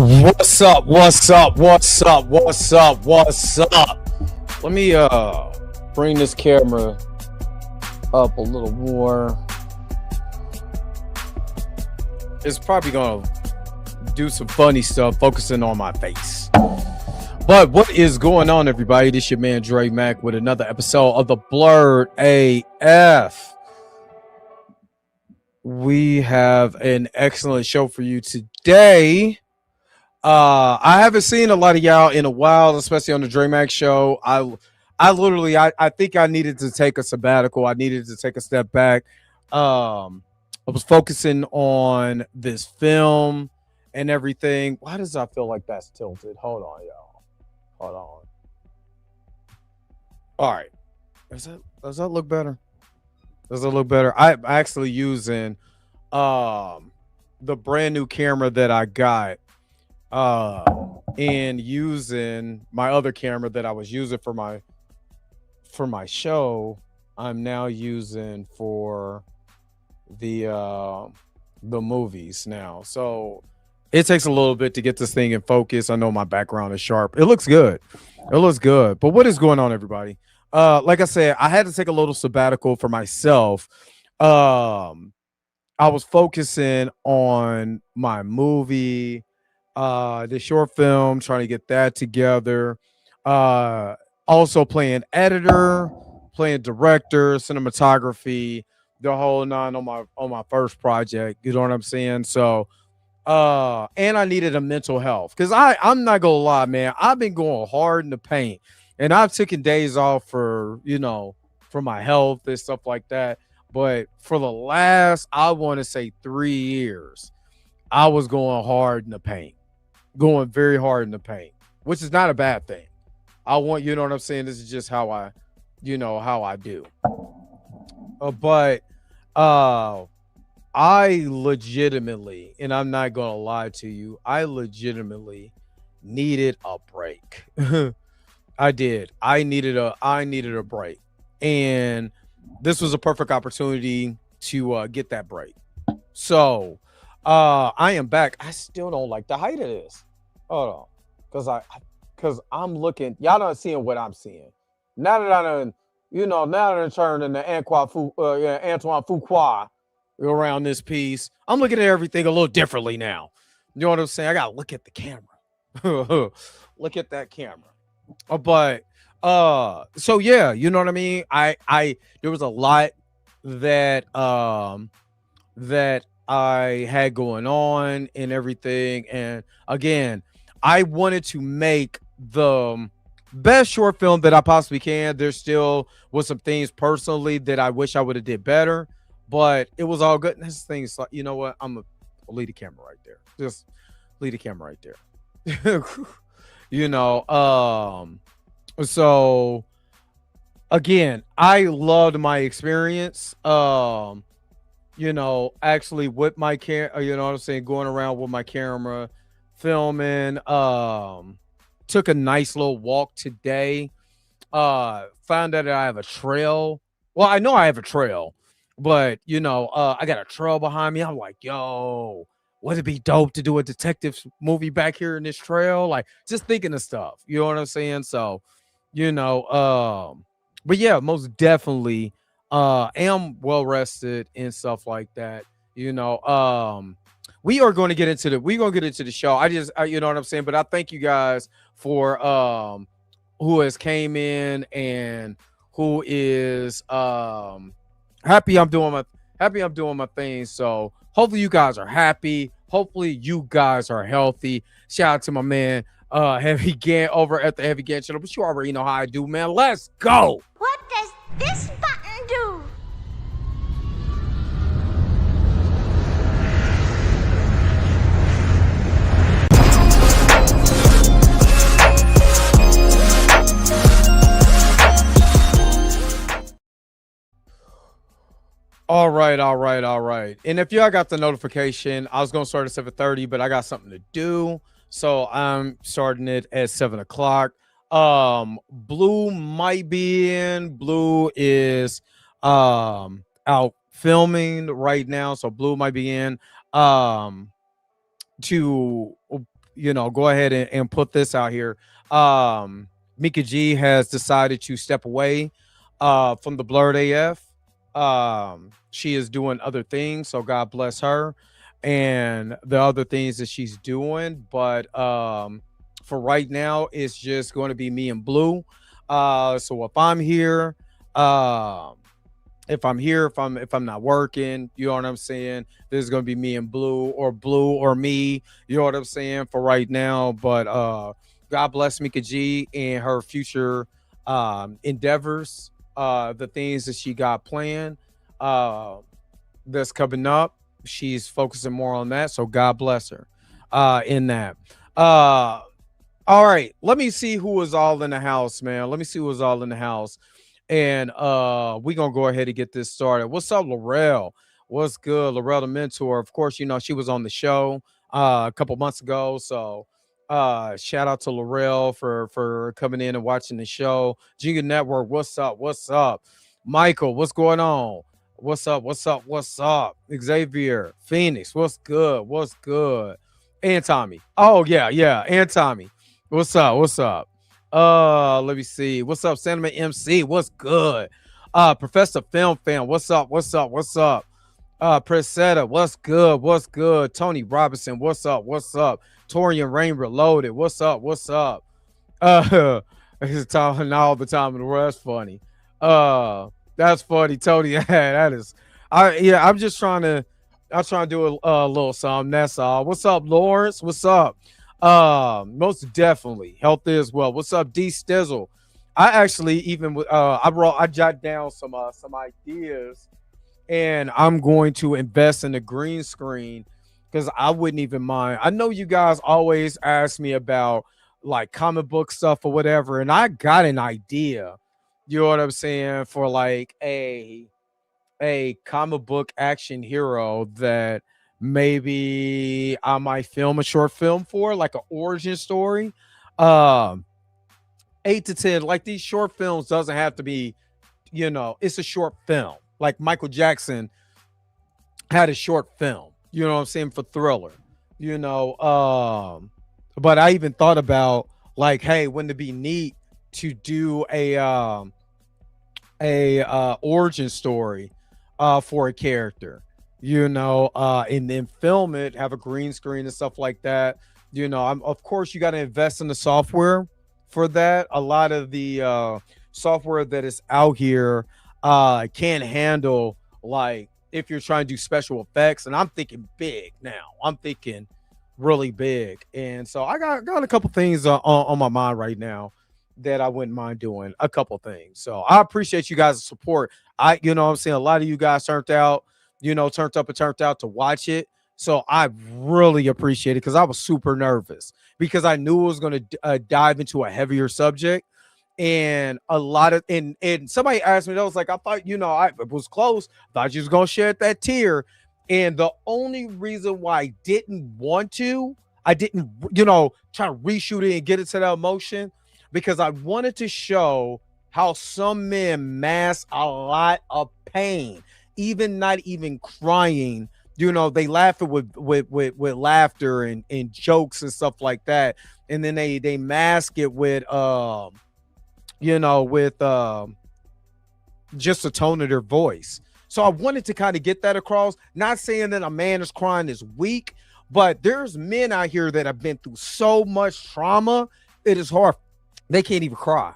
What's up? What's up? What's up? What's up? What's up? Let me bring this camera up a little more. It's probably gonna do some funny stuff focusing on my face. But what is going on, everybody? This your man Dre Mac with another episode of the Blerd AF. We have an excellent show for you today. I haven't seen a lot of y'all in a while, especially on the Dre Mac show. I think I needed to take a sabbatical. I needed to take a step back. I was focusing on this film and everything. Why does I feel like that's tilted? Hold on, y'all. Hold on. All right. Does that look better? Does it look better? I'm actually using the brand new camera that I got. And using my other camera that I was using for my show, I'm now using for the movies now. So it takes a little bit to get this thing in focus. I know my background is sharp. It looks good. It looks good. But what is going on, everybody? Like I said, I had to take a little sabbatical for myself. I was focusing on my movie, the short film, trying to get that together. Also playing editor, playing director, cinematography, the whole nine on my first project. You know what I'm saying? So and I needed a mental health because I'm not gonna lie, man. I've been going hard in the paint, and I've taken days off for for my health and stuff like that. But for the last, I want to say 3 years, I was going hard in the paint. Going very hard in the paint, which is not a bad thing. I want, you know what I'm saying? This is just how I do. But I legitimately, and I'm not gonna lie to you, I legitimately needed a break. I did. I needed a break. And this was a perfect opportunity to get that break. So I am back. I still don't like the height of this. Hold on. Cause I'm looking, y'all not seeing what I'm seeing. Now that I done, now that I turned into Antoine Fuqua around this piece, I'm looking at everything a little differently now. You know what I'm saying? I gotta look at the camera. Look at that camera. But so yeah, you know what I mean? I there was a lot that that I had going on and everything. And again, I wanted to make the best short film that I possibly can. There still was some things personally that I wish I would have did better, but it was all good. And this thing's like, you know what? I'll leave the camera right there. Just leave the camera right there. So again, I loved my experience. Actually with my camera, you know what I'm saying, going around with my camera, filming, took a nice little walk today, found out that I have a trail. Well, I know I have a trail, but I got a trail behind me. I'm like, yo, would it be dope to do a detective movie back here in this trail? Like, just thinking of stuff, you know what I'm saying? So, but yeah, most definitely am well rested and stuff like that. We're going to get into the show. You know what I'm saying? But I thank you guys for who has came in and who is happy I'm doing my thing. So hopefully you guys are happy. Hopefully you guys are healthy. Shout out to my man Heavy Gan over at the Heavy Gan channel. But you already know how I do, man. Let's go. What does this button do? All right. And if y'all got the notification, I was gonna start at 7:30, but I got something to do, so I'm starting it at 7 o'clock. Blue might be in. Blue is out filming right now, so Blue might be in. To go ahead and put this out here. Mika G has decided to step away from the Blerd AF. She is doing other things, so God bless her and the other things that she's doing. But for right now, it's just going to be me and Blue. So um, if I'm here, if I'm not working, you know what I'm saying. This is gonna be me and Blue or me, you know what I'm saying, for right now. But God bless Mika G and her future endeavors, the things that she got planned, uh, that's coming up. She's focusing more on that, so God bless her in that. Uh, all right, let me see who was all in the house, man. Let me see who was all in the house. And we're gonna go ahead and get this started. What's up, Laurel? What's good? Laurel the mentor. Of course, she was on the show a couple months ago. So shout out to Laurel for coming in and watching the show. Giga Network, what's up? What's up? Michael, what's going on? What's up? What's up? What's up? Xavier, Phoenix, what's good? What's good? And Tommy. Oh, yeah, yeah. And Tommy. What's up? What's up? Let me see. What's up, Sentiment MC? What's good? Professor Film Fan, what's up? What's up? What's up? Presetta, what's good? What's good? Tony Robinson, what's up? What's up? Torian Rain Reloaded, what's up? What's up? He's talking all the time in the world. That's funny. That's funny, Tony. That is. I'm just trying to. I'm trying to do a little something. That's all. What's up, Lawrence? What's up? Most definitely healthy as well. What's up, D Stizzle? I actually even I jot down some ideas, and I'm going to invest in the green screen because I wouldn't even mind. I know you guys always ask me about like comic book stuff or whatever, and I got an idea. You know what I'm saying, for like a comic book action hero that maybe I might film a short film for, like an origin story. Um, 8 to 10, like these short films doesn't have to be, it's a short film. Like Michael Jackson had a short film, you know what I'm saying, for Thriller, you know. But I even thought about like, hey, wouldn't it be neat to do a origin story for a character, and then film it, have a green screen and stuff like that. Of course you got to invest in the software for that. A lot of the software that is out here can't handle, like, if you're trying to do special effects, and I'm thinking big now. I'm thinking really big. And so I got a couple things on my mind right now that I wouldn't mind doing, a couple things. So I appreciate you guys' support. I'm saying, a lot of you guys turned out, turned up and turned out to watch it. So I really appreciate it because I was super nervous because I knew it was going to dive into a heavier subject. And a lot of, and somebody asked me, that was like, I thought, I was close. Thought you was going to shed that tear. And the only reason why I didn't want to, I didn't, try to reshoot it and get it to that emotion, because I wanted to show how some men mask a lot of pain, even not even crying. They laugh it with laughter and jokes and stuff like that, and then they mask it with just the tone of their voice. So I wanted to kind of get that across. Not saying that a man is crying is weak, but there's men out here that have been through so much trauma, it is hard. They can't even cry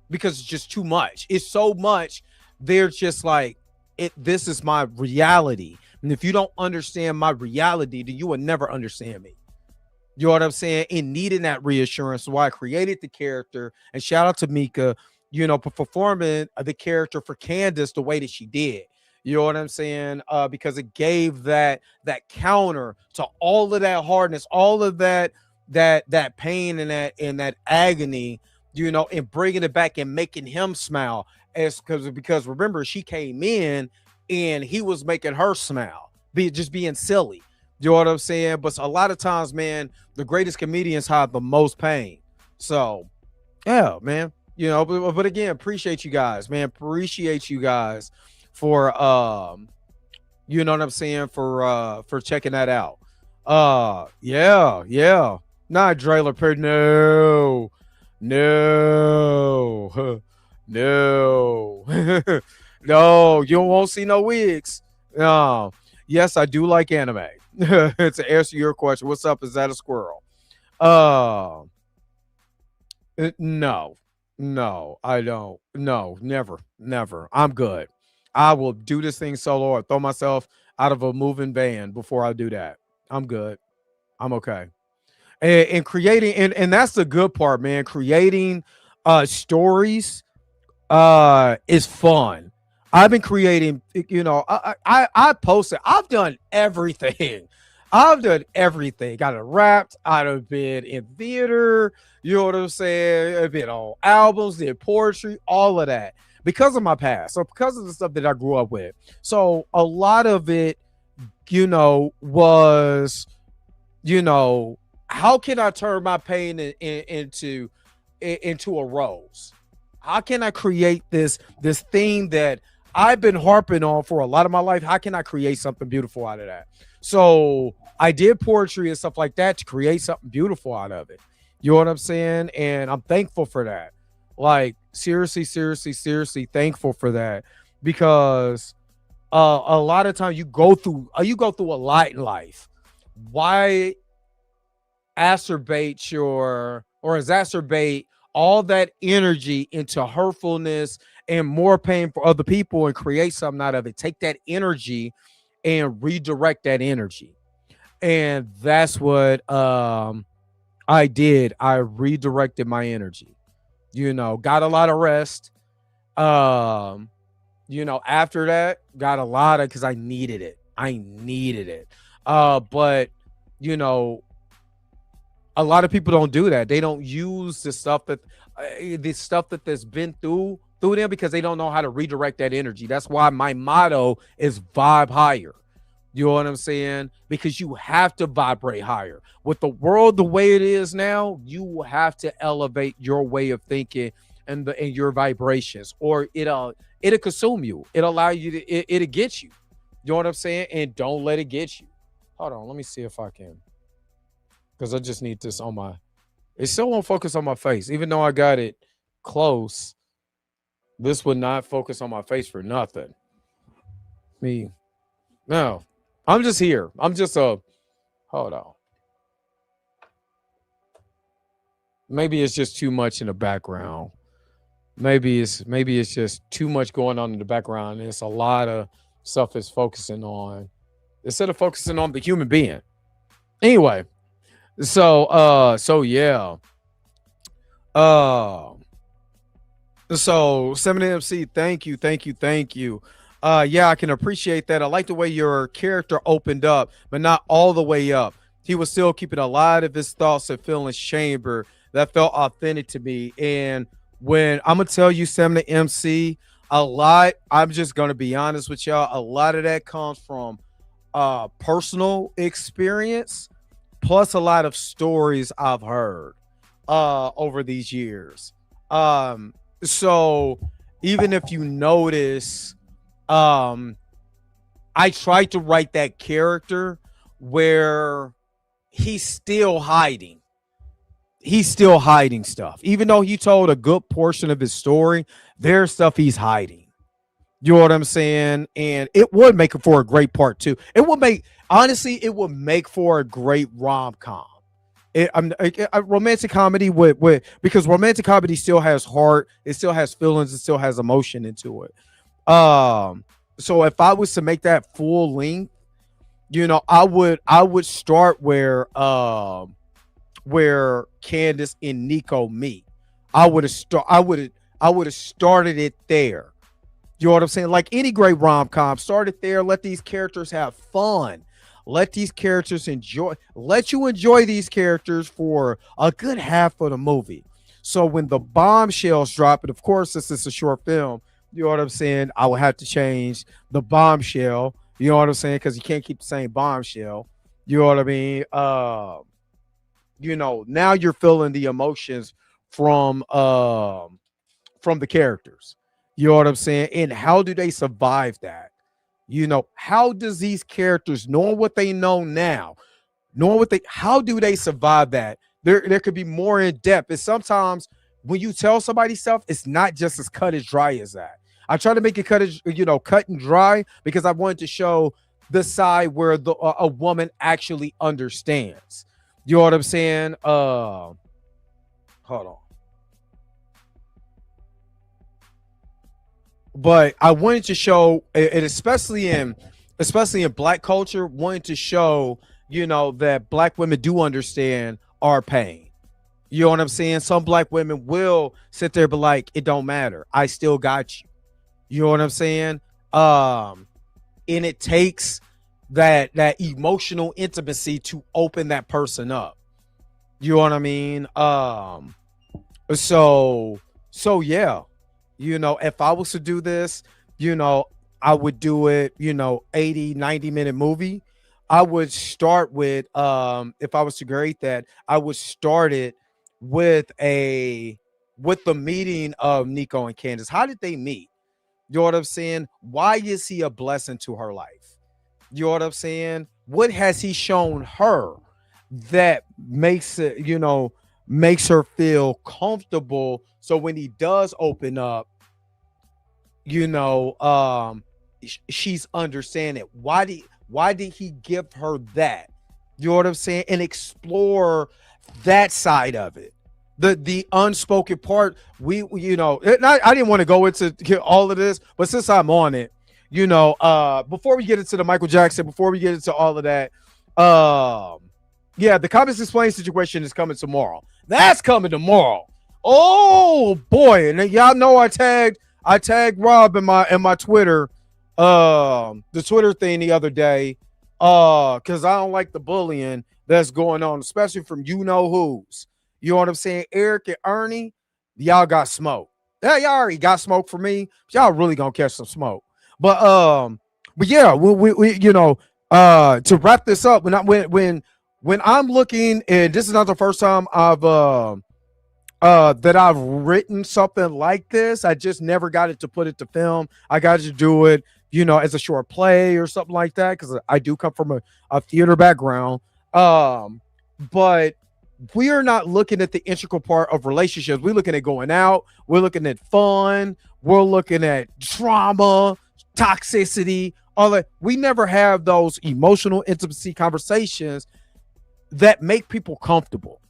because it's just too much. It's so much. They're just like, this is my reality. And if you don't understand my reality, then you will never understand me. You know what I'm saying? And needing that reassurance. So I created the character, and shout out to Mika, for performing the character for Candace the way that she did. You know what I'm saying? Because it gave that counter to all of that hardness, all of that pain and that agony, and bringing it back and making him smile. Because remember, she came in and he was making her smile, just being silly. You know what I'm saying? But a lot of times, man, the greatest comedians have the most pain. So, yeah, man. But again, appreciate you guys, man. Appreciate you guys for you know what I'm saying, for checking that out. Yeah. Not trailer park. No, no, no, no. You won't see no wigs. No. Yes, I do like anime. To answer your question, what's up? Is that a squirrel? Uh, no, no, I don't. No, never, never. I'm good. I will do this thing solo or throw myself out of a moving van before I do that. I'm good. I'm okay. And creating, and that's the good part, man. Creating stories is fun. I've been creating, I posted, I've done everything. I've done everything. Got it rapped, I've been in theater, you know what I'm saying? I've been on albums, did poetry, all of that. Because of my past. So because of the stuff that I grew up with. So a lot of it, was, how can I turn my pain into a rose? How can I create this thing that I've been harping on for a lot of my life? How can I create something beautiful out of that? So I did poetry and stuff like that to create something beautiful out of it. You know what I'm saying? And I'm thankful for that. Like seriously, seriously, seriously thankful for that because a lot of times you go through a lot in life. Why exacerbate all that energy into hurtfulness and more pain for other people and create something out of it? Take that energy and redirect that energy. And that's what I did. I redirected my energy. Got a lot of rest. After that, got a lot of because I needed it. But you know, a lot of people don't do that. They don't use the stuff that's been through them because they don't know how to redirect that energy. That's why my motto is vibe higher. You know what I'm saying? Because you have to vibrate higher. With the world the way it is now, you have to elevate your way of thinking and your vibrations, or it'll consume you. It'll allow you to it'll get you. You know what I'm saying? And don't let it get you. Hold on, let me see if I can, because I just need this on my. It still won't focus on my face, even though I got it close. This would not focus on my face for nothing. Me, no, I'm just here. I'm just a. Hold on. Maybe it's just too much in the background. Maybe it's just too much going on in the background. And it's a lot of stuff it's focusing on instead of focusing on the human being. Anyway, so yeah. Uh so 7MC, thank you. Yeah, I can appreciate that. I like the way your character opened up, but not all the way up. He was still keeping a lot of his thoughts and feelings chamber that felt authentic to me. And when I'm gonna tell you 7MC, a lot, I'm just gonna be honest with y'all, a lot of that comes from personal experience plus a lot of stories I've heard over these years. So even if you notice, I tried to write that character where he's still hiding. He's still hiding stuff. Even though he told a good portion of his story, there's stuff he's hiding. You know what I'm saying? And it would make it for a great part two. It would make, honestly, it would make for a great rom-com. A romantic comedy with because romantic comedy still has heart, it still has feelings, it still has emotion into it. So if I was to make that full length, I would start where Candace and Nico meet. I would have started it there. You know what I'm saying? Like any great rom-com, start it there. Let these characters have fun. Let these characters let you enjoy these characters for a good half of the movie. So when the bombshells drop, and of course, this is a short film, you know what I'm saying? I would have to change the bombshell. You know what I'm saying? Because you can't keep the same bombshell. You know what I mean? Now you're feeling the emotions from the characters. You know what I'm saying? And how do they survive that? How does these characters, knowing what they know now, how do they survive that There could be more in depth. And sometimes when you tell somebody stuff, it's not just as cut as dry as that. I try to make it cut and dry because I wanted to show the side where a woman actually understands. You know what I'm saying? Hold on. But I wanted to show it, especially in black culture, wanted to show, that black women do understand our pain. You know what I'm saying? Some black women will sit there and be like, it don't matter. I still got you. You know what I'm saying? And it takes that emotional intimacy to open that person up. You know what I mean? So yeah. If I was to do this, I would do it, 80, 90-minute movie. I would start with, if I was to grade that, I would start it with the meeting of Nico and Candace. How did they meet? You know what I'm saying? Why is he a blessing to her life? You know what I'm saying? What has he shown her that makes her feel comfortable? So when he does open up, she's understanding. Why did he give her that? You know what I'm saying? And explore that side of it. The unspoken part. I didn't want to go into all of this, but since I'm on it, before we get into the Michael Jackson, before we get into all of that, the Comments Explained situation is coming tomorrow. That's coming tomorrow. Oh boy. And y'all know I tagged Rob in my Twitter, the Twitter thing the other day, because I don't like the bullying that's going on, especially from who's. You know what I'm saying? Eric and Ernie, y'all got smoke. Yeah, y'all already got smoke for me. Y'all really gonna catch some smoke. But yeah, we to wrap this up, when I'm looking, and this is not the first time that I've written something like this. I just never got it to put it to film. I got to do it, as a short play or something like that, because I do come from a theater background. But we are not looking at the integral part of relationships. We're looking at going out. We're looking at fun. We're looking at trauma, toxicity, all that. We never have those emotional intimacy conversations that make people comfortable.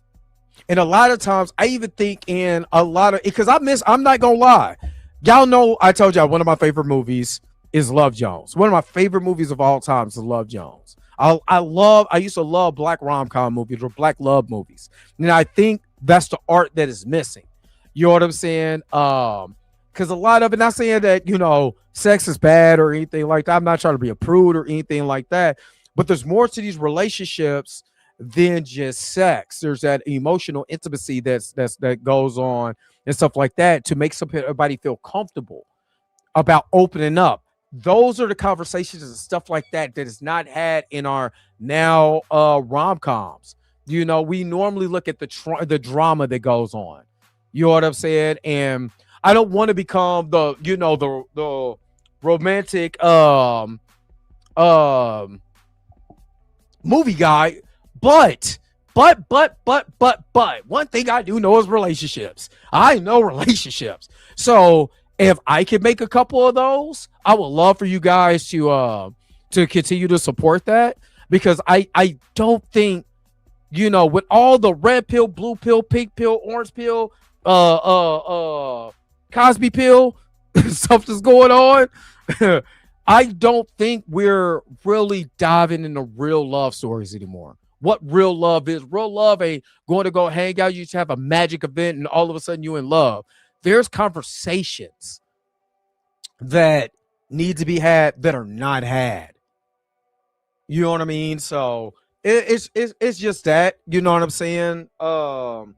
And a lot of times, I even think in a lot of, because I'm not gonna lie, y'all know I told y'all one of my favorite movies is Love Jones. One of my favorite movies of all time is Love Jones. I used to love black rom-com movies or black love movies, and I think that's the art that is missing. You know what I'm saying? Because a lot of it, not saying that sex is bad or anything like that. I'm not trying to be a prude or anything like that, but there's more to these relationships than just sex. There's that emotional intimacy that goes on and stuff like that to make everybody feel comfortable about opening up. Those are the conversations and stuff like that is not had in our now rom-coms. We normally look at the drama that goes on. You know what I'm saying? And I don't want to become the romantic movie guy. But one thing I do know is relationships. I know relationships. So if I could make a couple of those, I would love for you guys to continue to support that, because I don't think, with all the red pill, blue pill, pink pill, orange pill, Cosby pill stuff that's going on, I don't think we're really diving into real love stories anymore. What real love is. Real love ain't going to go hang out. You just have a magic event and all of a sudden you're in love. There's conversations that need to be had that are not had. You know what I mean? So it's just that, you know what I'm saying? So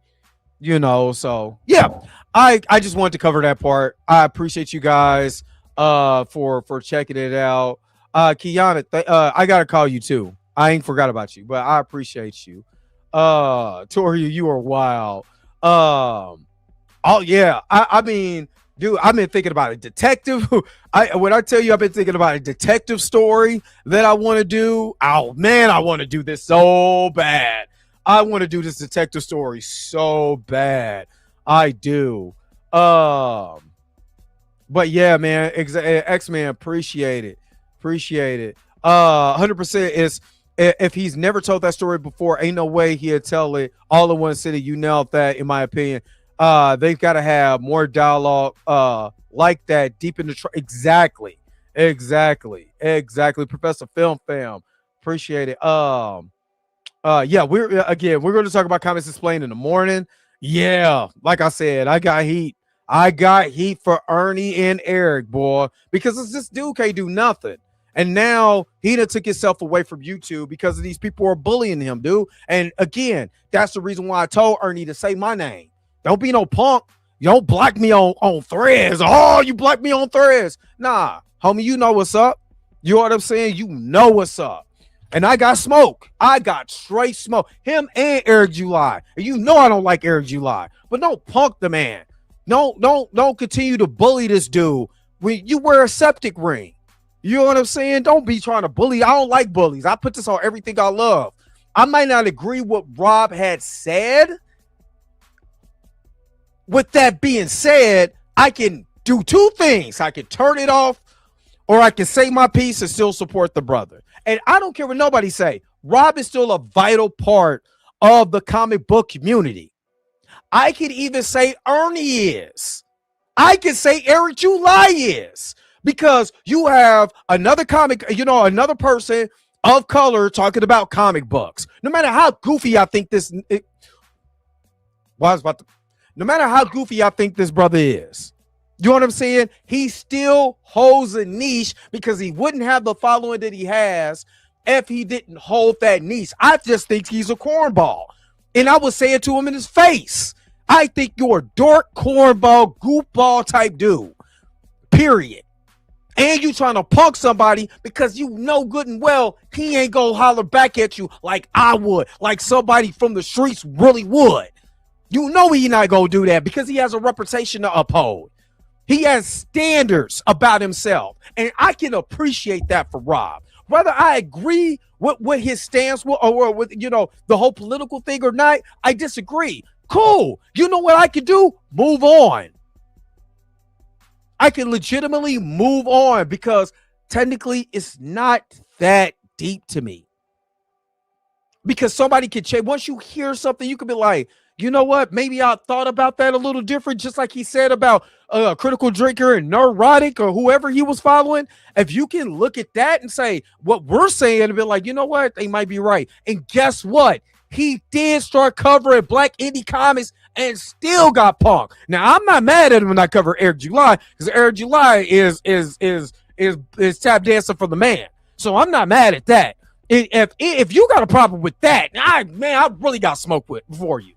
yeah, I just wanted to cover that part. I appreciate you guys for checking it out. Kiana, I gotta call you too. I ain't forgot about you, but I appreciate you. Tori, you are wild. Oh yeah. I mean, dude, I've been thinking about a detective. When I tell you I've been thinking about a detective story that I want to do. Oh man, I want to do this so bad. I want to do this detective story so bad. I do. Um, but yeah, man, X-Men, appreciate it. Appreciate it. 100% is if he's never told that story before, ain't no way he'll tell it all in one city. You nailed that, in my opinion. They've got to have more dialogue like that deep in the exactly. Exactly. Professor Film Fam. Appreciate it. Yeah, we're going to talk about Comics Explained in the morning. Yeah, like I said, I got heat. I got heat for Ernie and Eric, boy, because this dude can't do nothing. And now he done took himself away from YouTube because of these people are bullying him, dude. And again, that's the reason why I told Ernie to say my name. Don't be no punk. You don't block me on Threads. Oh, you block me on Threads. Nah, homie, you know what's up. You know what I'm saying? You know what's up. And I got smoke. I got straight smoke. Him and Eric July. And you know I don't like Eric July. But don't punk the man. Don't continue to bully this dude when you wear a septic ring. You know what I'm saying? Don't be trying to bully. I don't like bullies. I put this on everything I love. I might not agree with what Rob had said. With that being said, I can do two things. I can turn it off, or I can say my piece and still support the brother. And I don't care what nobody say. Rob is still a vital part of the comic book community. I could even say Ernie is. I can say Eric July is. Because you have another another person of color talking about comic books. No matter how goofy I think this no matter how goofy I think this brother is. You know what I'm saying? He still holds a niche because he wouldn't have the following that he has if he didn't hold that niche. I just think he's a cornball. And I would say it to him in his face. I think you're a dork, cornball, goofball type dude. Period. And you trying to punk somebody because you know good and well he ain't gonna holler back at you like I would, like somebody from the streets really would. You know he not gonna do that because he has a reputation to uphold. He has standards about himself, and I can appreciate that for Rob. Whether I agree with his stance or with the whole political thing or not, I disagree. Cool. You know what I can do? Move on. I can legitimately move on because technically it's not that deep to me. Because somebody can change. Once you hear something, you can be like, you know what? Maybe I thought about that a little different, just like he said about Critical Drinker and Neurotic or whoever he was following. If you can look at that and say what we're saying and be like, you know what? They might be right. And guess what? He did start covering Black indie comics and still got punked. Now, I'm not mad at him when I cover Eric July because Eric July is tap dancing for the man. So I'm not mad at that. If you got a problem with that, I really got smoke for you.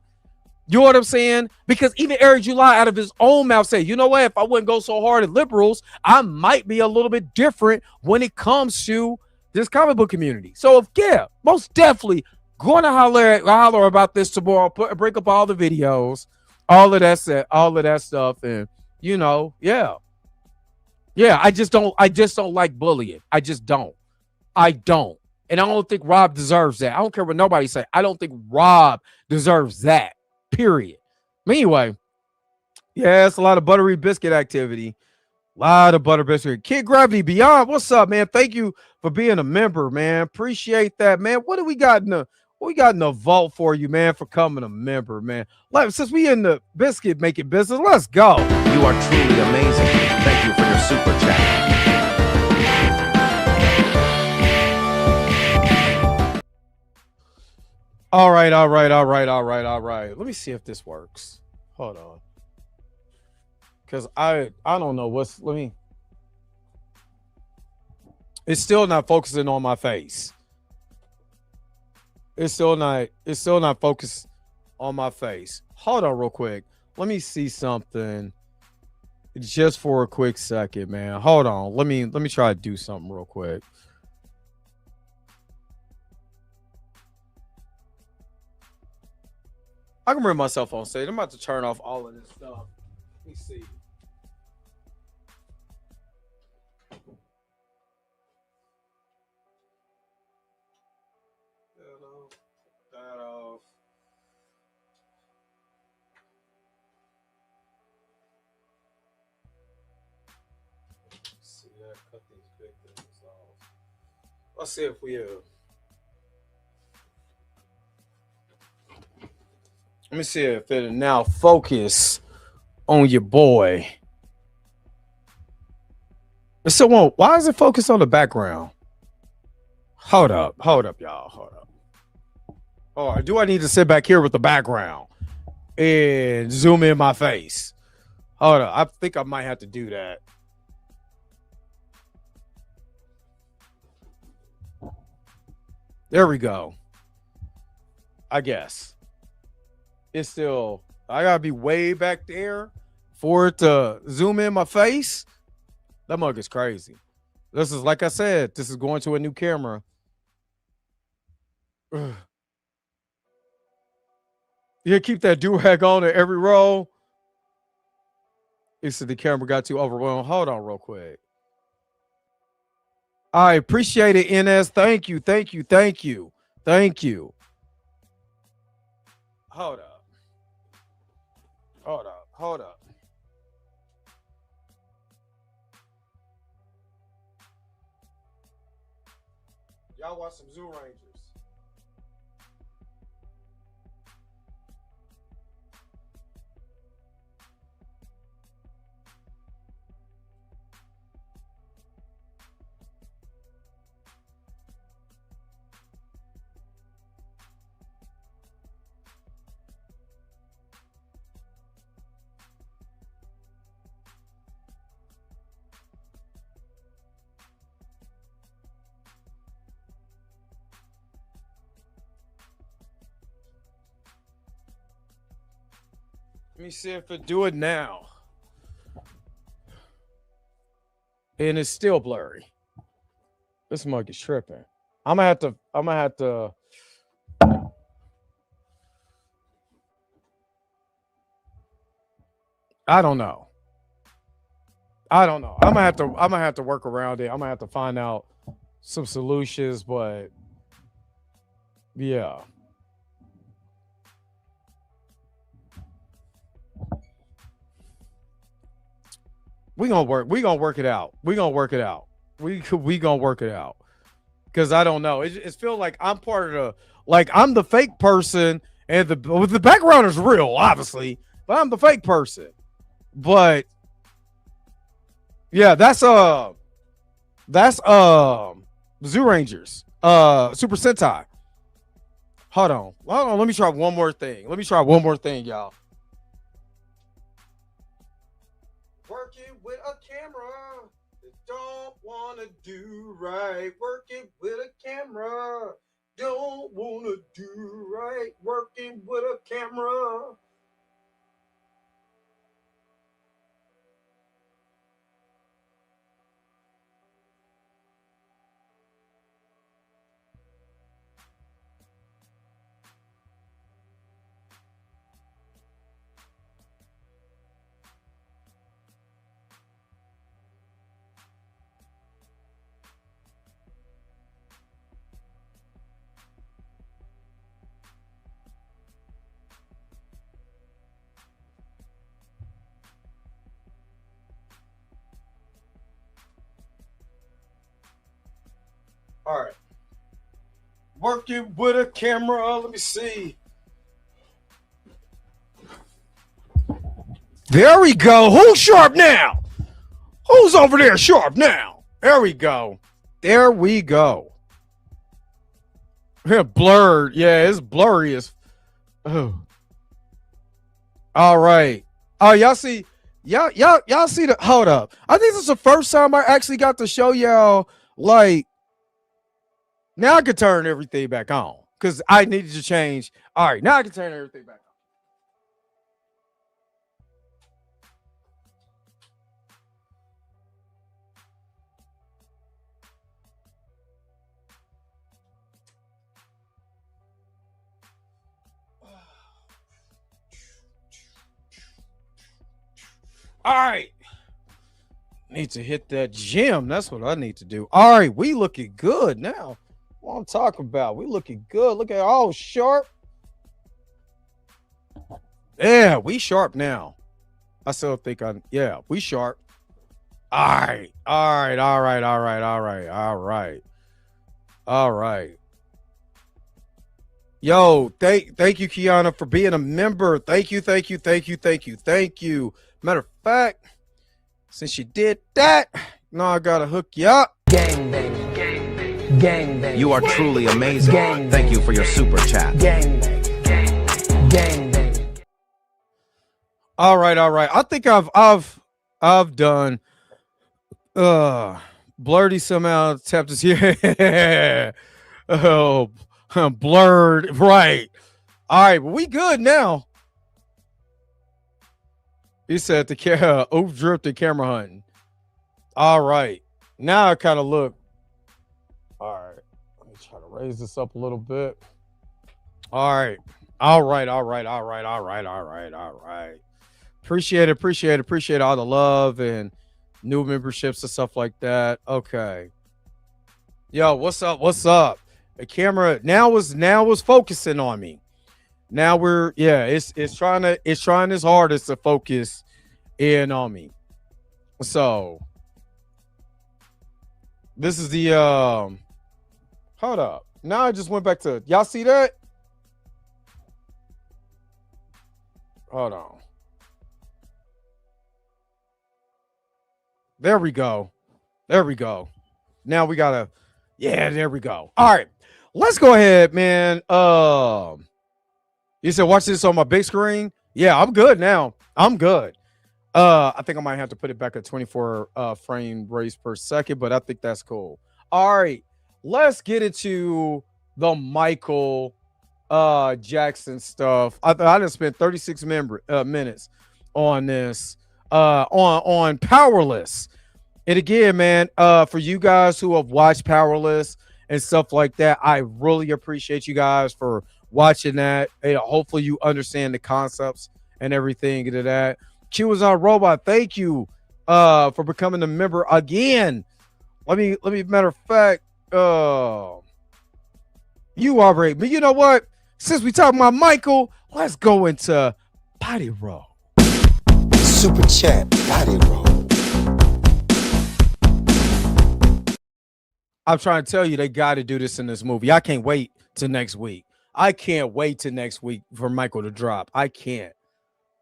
You know what I'm saying? Because even Eric July out of his own mouth said, you know what? If I wouldn't go so hard at liberals, I might be a little bit different when it comes to this comic book community. So most definitely going to holler about this tomorrow, break up all the videos, all of that stuff. And I just don't like bullying. I don't. And I don't think Rob deserves that. I don't care what nobody say. I don't think Rob deserves that. Period. Anyway, yeah, it's a lot of buttery biscuit activity. A lot of butter biscuit. Kid Gravity Beyond, what's up, man? Thank you for being a member, man. Appreciate that, man. What do we got in the vault for you, man, for coming a member, man? Like, since we in the biscuit making business, let's go. You are truly amazing. Thank you for your super chat. All right. Let me see if this works. Hold on. Because I don't know it's still not focusing on my face. It's still not focused on my face. Hold on real quick. Let me see something just for a quick second, man. Hold on. Let me try to do something real quick. I can bring myself on stage. I'm about to turn off all of this stuff. Let me see. That off. cut these big things off. Let's see if we let me see if it'll now focus on your boy. So, why is it focused on the background? Hold up, y'all. Hold up. All right, do I need to sit back here with the background and zoom in my face? Hold up, I think I might have to do that. There we go. I guess. It's still, I gotta be way back there for it to zoom in my face. That mug is crazy. This is, like I said, this is going to a new camera. Ugh. Yeah, keep that do-rag on at every roll. He said the camera got too overwhelmed. Hold on real quick. I appreciate it, NS. Thank you. Hold up. Y'all watch some Zoo Rangers. Let me see if it do it now. And it's still blurry. This mug is tripping. I'm gonna have to I don't know. I'm gonna have to work around it. I'm gonna have to find out some solutions, but yeah. We gonna work it out. We gonna work it out. Cause I don't know. It feels like I'm part of I'm the fake person, and the background is real, obviously, but I'm the fake person. But yeah, that's Zoo Rangers, Super Sentai. Hold on. Let me try one more thing, y'all. Working with a camera that don't wanna do right. Working with a camera, don't wanna do right. Working with a camera. All right. Working with a camera. Let me see. There we go. Who's sharp now? Who's over there sharp now? There we go. Yeah, blurred. Yeah, it's blurry as. Oh. All right. Oh, y'all see the. Hold up. I think this is the first time I actually got to show y'all now I can turn everything back on because I needed to change. All right, now I can turn everything back on. All right. Need to hit that gym. That's what I need to do. All right, we looking good now. What I'm talking about. We looking good. Look at all sharp. Yeah, we sharp now. I still think we sharp. All right. All right. All right. All right. All right. All right. All right. Yo, thank you, Kiana, for being a member. Thank you, thank you, thank you, thank you, thank you. Matter of fact, since you did that, now I gotta hook you up. Gang bang, gang bang, gang bang. You are truly amazing. Gang Thank you for your super chat. Gang bang, gang bang. All right, all right. I think I've done Blerdy somehow tapped us here. Oh, Blerd, right. All right, well, we good now. He said the oof drip the camera hunting. All right. Now I kind of look. All right. Let me try to raise this up a little bit. All right. All right. All right. All right. All right. All right. All right. Appreciate it. Appreciate it. Appreciate all the love and new memberships and stuff like that. Okay. Yo, what's up? What's up? The camera now was focusing on me. Now it's trying its hardest to focus in on me. So this is the hold up. Now I just went back to y'all see that? Hold on. There we go. There we go. Now we gotta, yeah, there we go. All right. Let's go ahead, man. You said watch this on my big screen. Yeah, I'm good now. I'm good. I think I might have to put it back at 24 frame rates per second, but I think that's cool. All right, let's get into the Michael Jackson stuff. I just spent 36 minutes on this on Powerless. And again, man, for you guys who have watched Powerless and stuff like that, I really appreciate you guys for watching that. And hopefully you understand the concepts and everything to that. Q is our robot. Thank you for becoming a member again. Let me matter of fact, you already, but you know what? Since we talking about Michael, let's go into body roll. Super chat body roll. I'm trying to tell you, they got to do this in this movie. I can't wait till next week. I can't wait till next week for Michael to drop. I can't.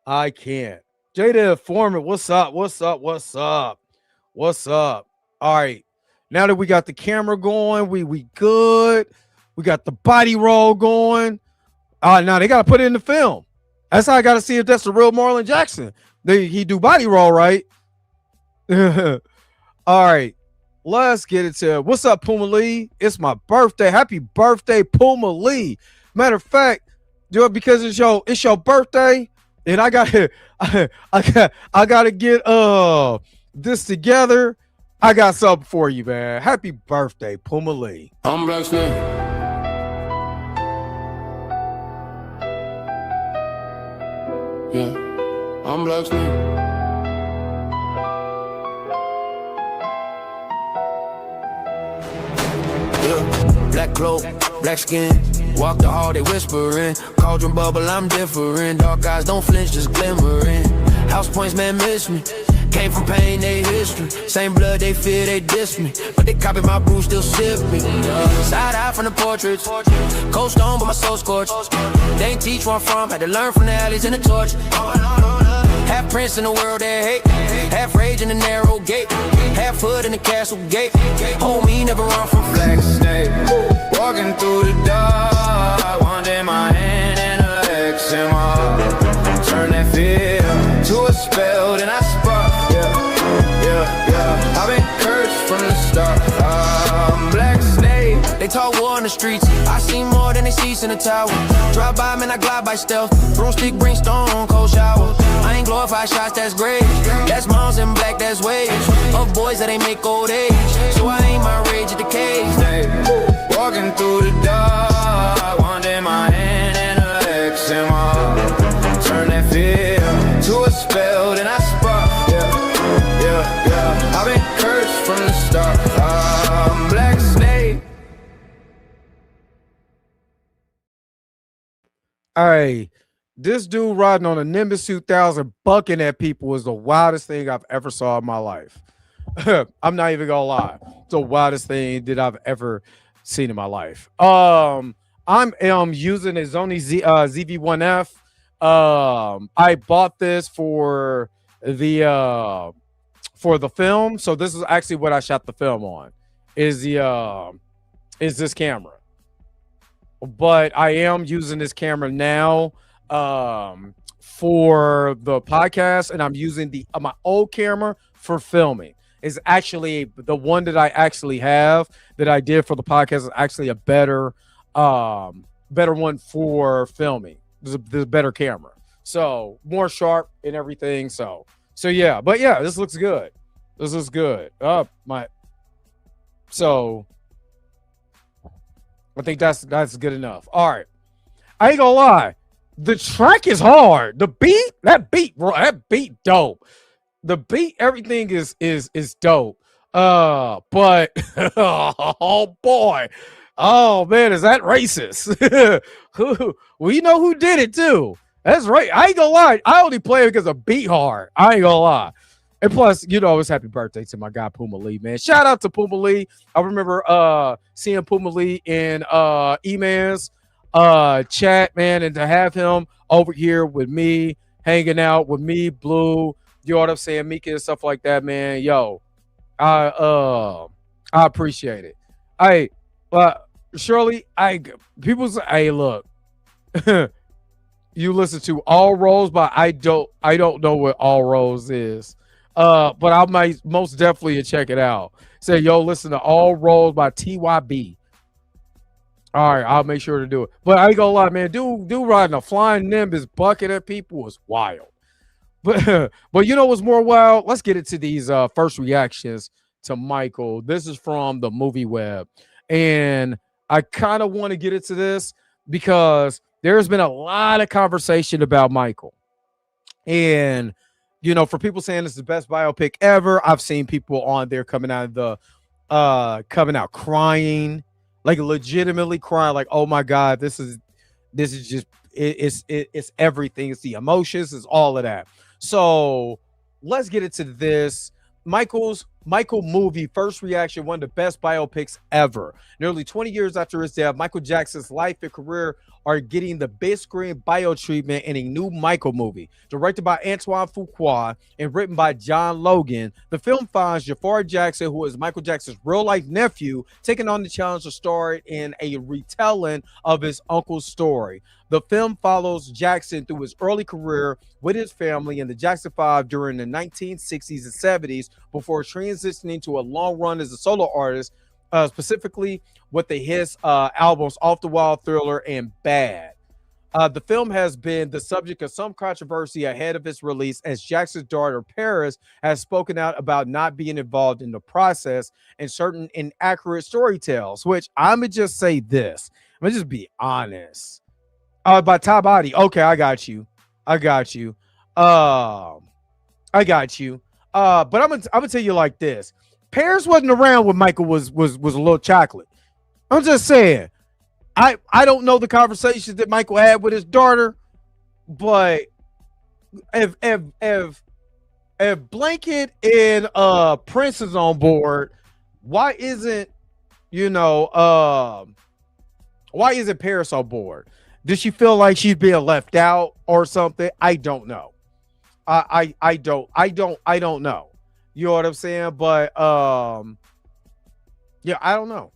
Jada Foreman, what's up? What's up? What's up? What's up? All right. Now that we got the camera going, we good. We got the body roll going. Now they got to put it in the film. That's how I got to see if that's the real Marlon Jackson. He do body roll, right? All right. Let's get it to what's up, Puma Lee. It's my birthday. Happy birthday, Puma Lee. Matter of fact, because it's your birthday, and I gotta get this together. I got something for you, man. Happy birthday, Puma Lee. I'm Black Snake. Yeah, I'm Black Snake. Black cloak, black skin. Walk the hall, they whispering. Cauldron bubble, I'm different. Dark eyes don't flinch, just glimmering. House points, man, miss me. Came from pain, they history. Same blood, they fear, they diss me. But they copy my brew, still sip me. Side eye from the portraits. Cold stone, but my soul scorched. They ain't teach where I'm from. Had to learn from the alleys and the torch. Half prince in the world they hate. Half rage in the narrow gate. Half hood in the castle gate. Homie, never run from Black Snake. Walking through the dark. One day my hand and a X in my heart. Turn that fear to a spell, then I spark. Yeah. I've been cursed from the start. Black Snake. They talk war in the streets. I see more than they see in the tower. Drive by, man, I glide by stealth. Broomstick, bring stone, cold shower. I ain't glorify shots, that's great. That's moms in black, that's waves. Of boys that ain't make old age. So I ain't my rage at the cage. Walking through the dark. One day my hand and a X in my heart. Turn that fear to a spell, then I spark. Yeah. I've been cursed from the start. Black Snake. All right. This dude riding on a Nimbus 2000 bucking at people was the wildest thing I've ever saw in my life. I'm not even gonna lie. It's the wildest thing that I've ever seen in my life. I'm using a Sony ZV-1F. I bought this for the film. So this is actually what I shot the film on. Is this camera. But I am using this camera now for the podcast, and I'm using my old camera for filming. Is actually the one that I actually have that I did for the podcast is actually a better one for filming. There's a better camera, so more sharp and everything. So yeah, but yeah, this looks good. This is good. So I think that's good enough. All right, I ain't gonna lie, the track is hard. The beat, that beat dope. The beat, everything is dope. But oh boy, oh man, is that racist? Well, you know who did it too. That's right. I ain't gonna lie. I only play it because of beat hard. I ain't gonna lie. And plus, you know, it's happy birthday to my guy Puma Lee, man. Shout out to Puma Lee. I remember seeing Puma Lee in E-Man's chat, man, and to have him over here with me, hanging out with me, Blue, you know what I'm saying, Mika and stuff like that, man. Yo, I appreciate it. Shirley, people say, hey, look, you listen to All Rose, but I don't know what All Rose is. But I might most definitely check it out. Say, yo, listen to All Rose by TYB. All right, I'll make sure to do it. But I ain't gonna lie, man, dude riding a flying Nimbus bucket at people was wild. But you know what's more wild? Let's get into these first reactions to Michael. This is from the Movie Web. And I kind of want to get into this because there's been a lot of conversation about Michael. And, you know, for people saying this is the best biopic ever, I've seen people on there coming out crying, like legitimately crying, like, oh my God, this is just it's everything. It's the emotions, it's all of that. So let's get into this. Michael movie first reaction, one of the best biopics ever. Nearly 20 years after his death, Michael Jackson's life and career are getting the big screen bio treatment in a new Michael movie. Directed by Antoine Fuqua and written by John Logan, the film finds Jafar Jackson, who is Michael Jackson's real-life nephew, taking on the challenge to star in a retelling of his uncle's story. The film follows Jackson through his early career with his family and the Jackson 5 during the 1960s and 70s before transitioning to a long run as a solo artist, specifically with the hits albums Off the Wall, Thriller, and Bad. The film has been the subject of some controversy ahead of its release, as Jackson's daughter, Paris, has spoken out about not being involved in the process and certain inaccurate story tales, which I'm going to just say this. I'm going to just be honest. By Tabati. Okay, I got you. But I'm gonna tell you like this. Paris wasn't around when Michael was a little chocolate. I'm just saying. I don't know the conversations that Michael had with his daughter, but if Blanket and Prince is on board, why isn't Paris on board? Does she feel like she's being left out or something? I don't know. I don't know. You know what I'm saying? But yeah, I don't know.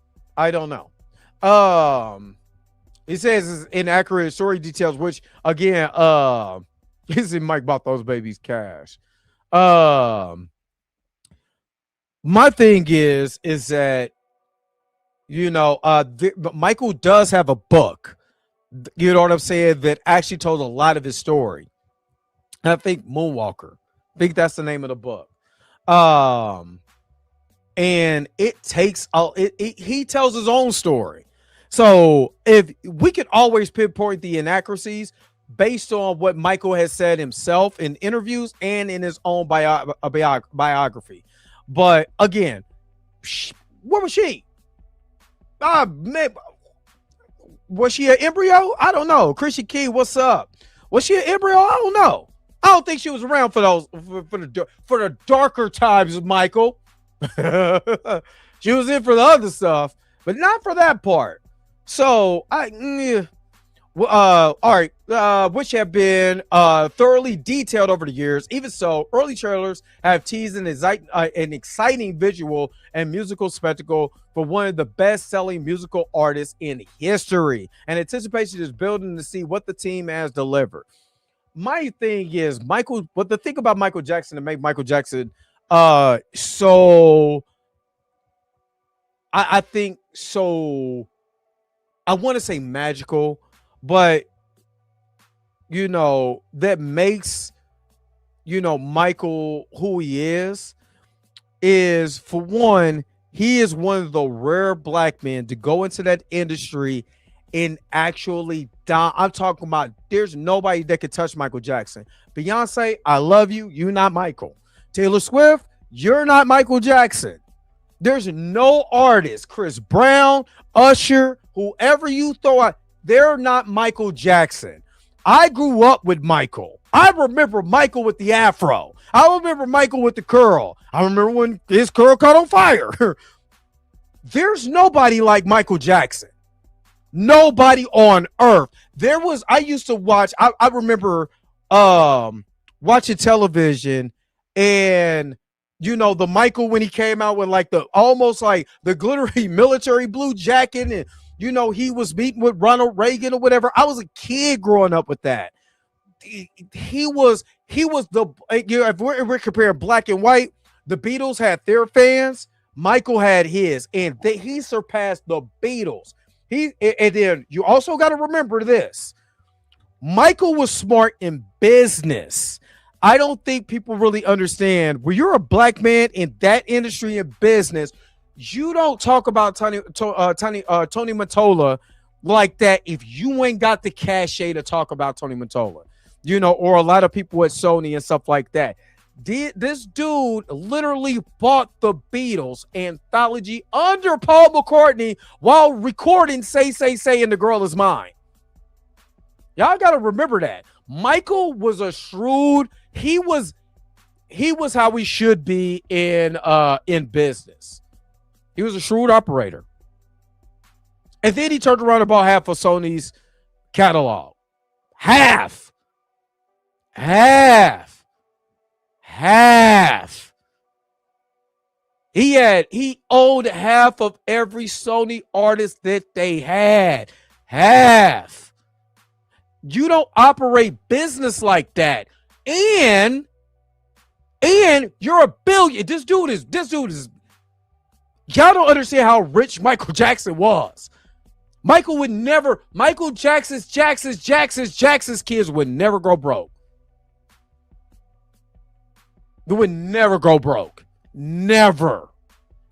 It says inaccurate story details, which again, isn't Mike bought those babies cash. My thing is that Michael does have a book. You know what I'm saying? That actually told a lot of his story. I think Moonwalker. I think that's the name of the book. And it takes he tells his own story. So if we could always pinpoint the inaccuracies based on what Michael has said himself in interviews and in his own biography. But again, where was she? Man, was she an embryo? I don't know. Chrissy Key, what's up? Was she an embryo? I don't know. I don't think she was around for the darker times of Michael. She was in for the other stuff, but not for that part. So all right, which have been thoroughly detailed over the years. Even so, early trailers have teased an exciting visual and musical spectacle for one of the best-selling musical artists in history. And anticipation is building to see what the team has delivered. My thing is what the thing about Michael Jackson to make Michael Jackson so I think so I want to say magical, but that makes Michael who he is for one, he is one of the rare black men to go into that industry and actually die. I'm talking about there's nobody that could touch Michael Jackson. Beyonce, I love you. You're not Michael. Taylor Swift, you're not Michael Jackson. There's no artist, Chris Brown, Usher, whoever you throw out, they're not Michael Jackson. I grew up with Michael. I remember Michael with the afro. I remember Michael with the curl. I remember when his curl caught on fire. There's nobody like Michael Jackson. Nobody on earth. I used to watch, I remember watching television and the Michael when he came out with like the almost like the glittery military blue jacket and he was meeting with Ronald Reagan or whatever. I was a kid growing up with that. He was the if we're comparing black and white, the Beatles had their fans, Michael had his, and he surpassed the Beatles. And then you also got to remember this. Michael was smart in business. I don't think people really understand when you're a black man in that industry and business, you don't talk about Tony Mottola like that if you ain't got the cachet to talk about Tony Mottola, or a lot of people at Sony and stuff like that. This dude literally bought the Beatles anthology under Paul McCartney while recording Say, Say, Say and the Girl Is Mine. Y'all got to remember that. Michael was a shrewd, he was how we should be in business. He was a shrewd operator. And then he turned around about half of Sony's catalog. Half. He owned half of every Sony artist that they had. Half. You don't operate business like that. And you're a billion. This dude is y'all don't understand how rich Michael Jackson was. Michael Jackson's kids would never go broke. They would never go broke. Never.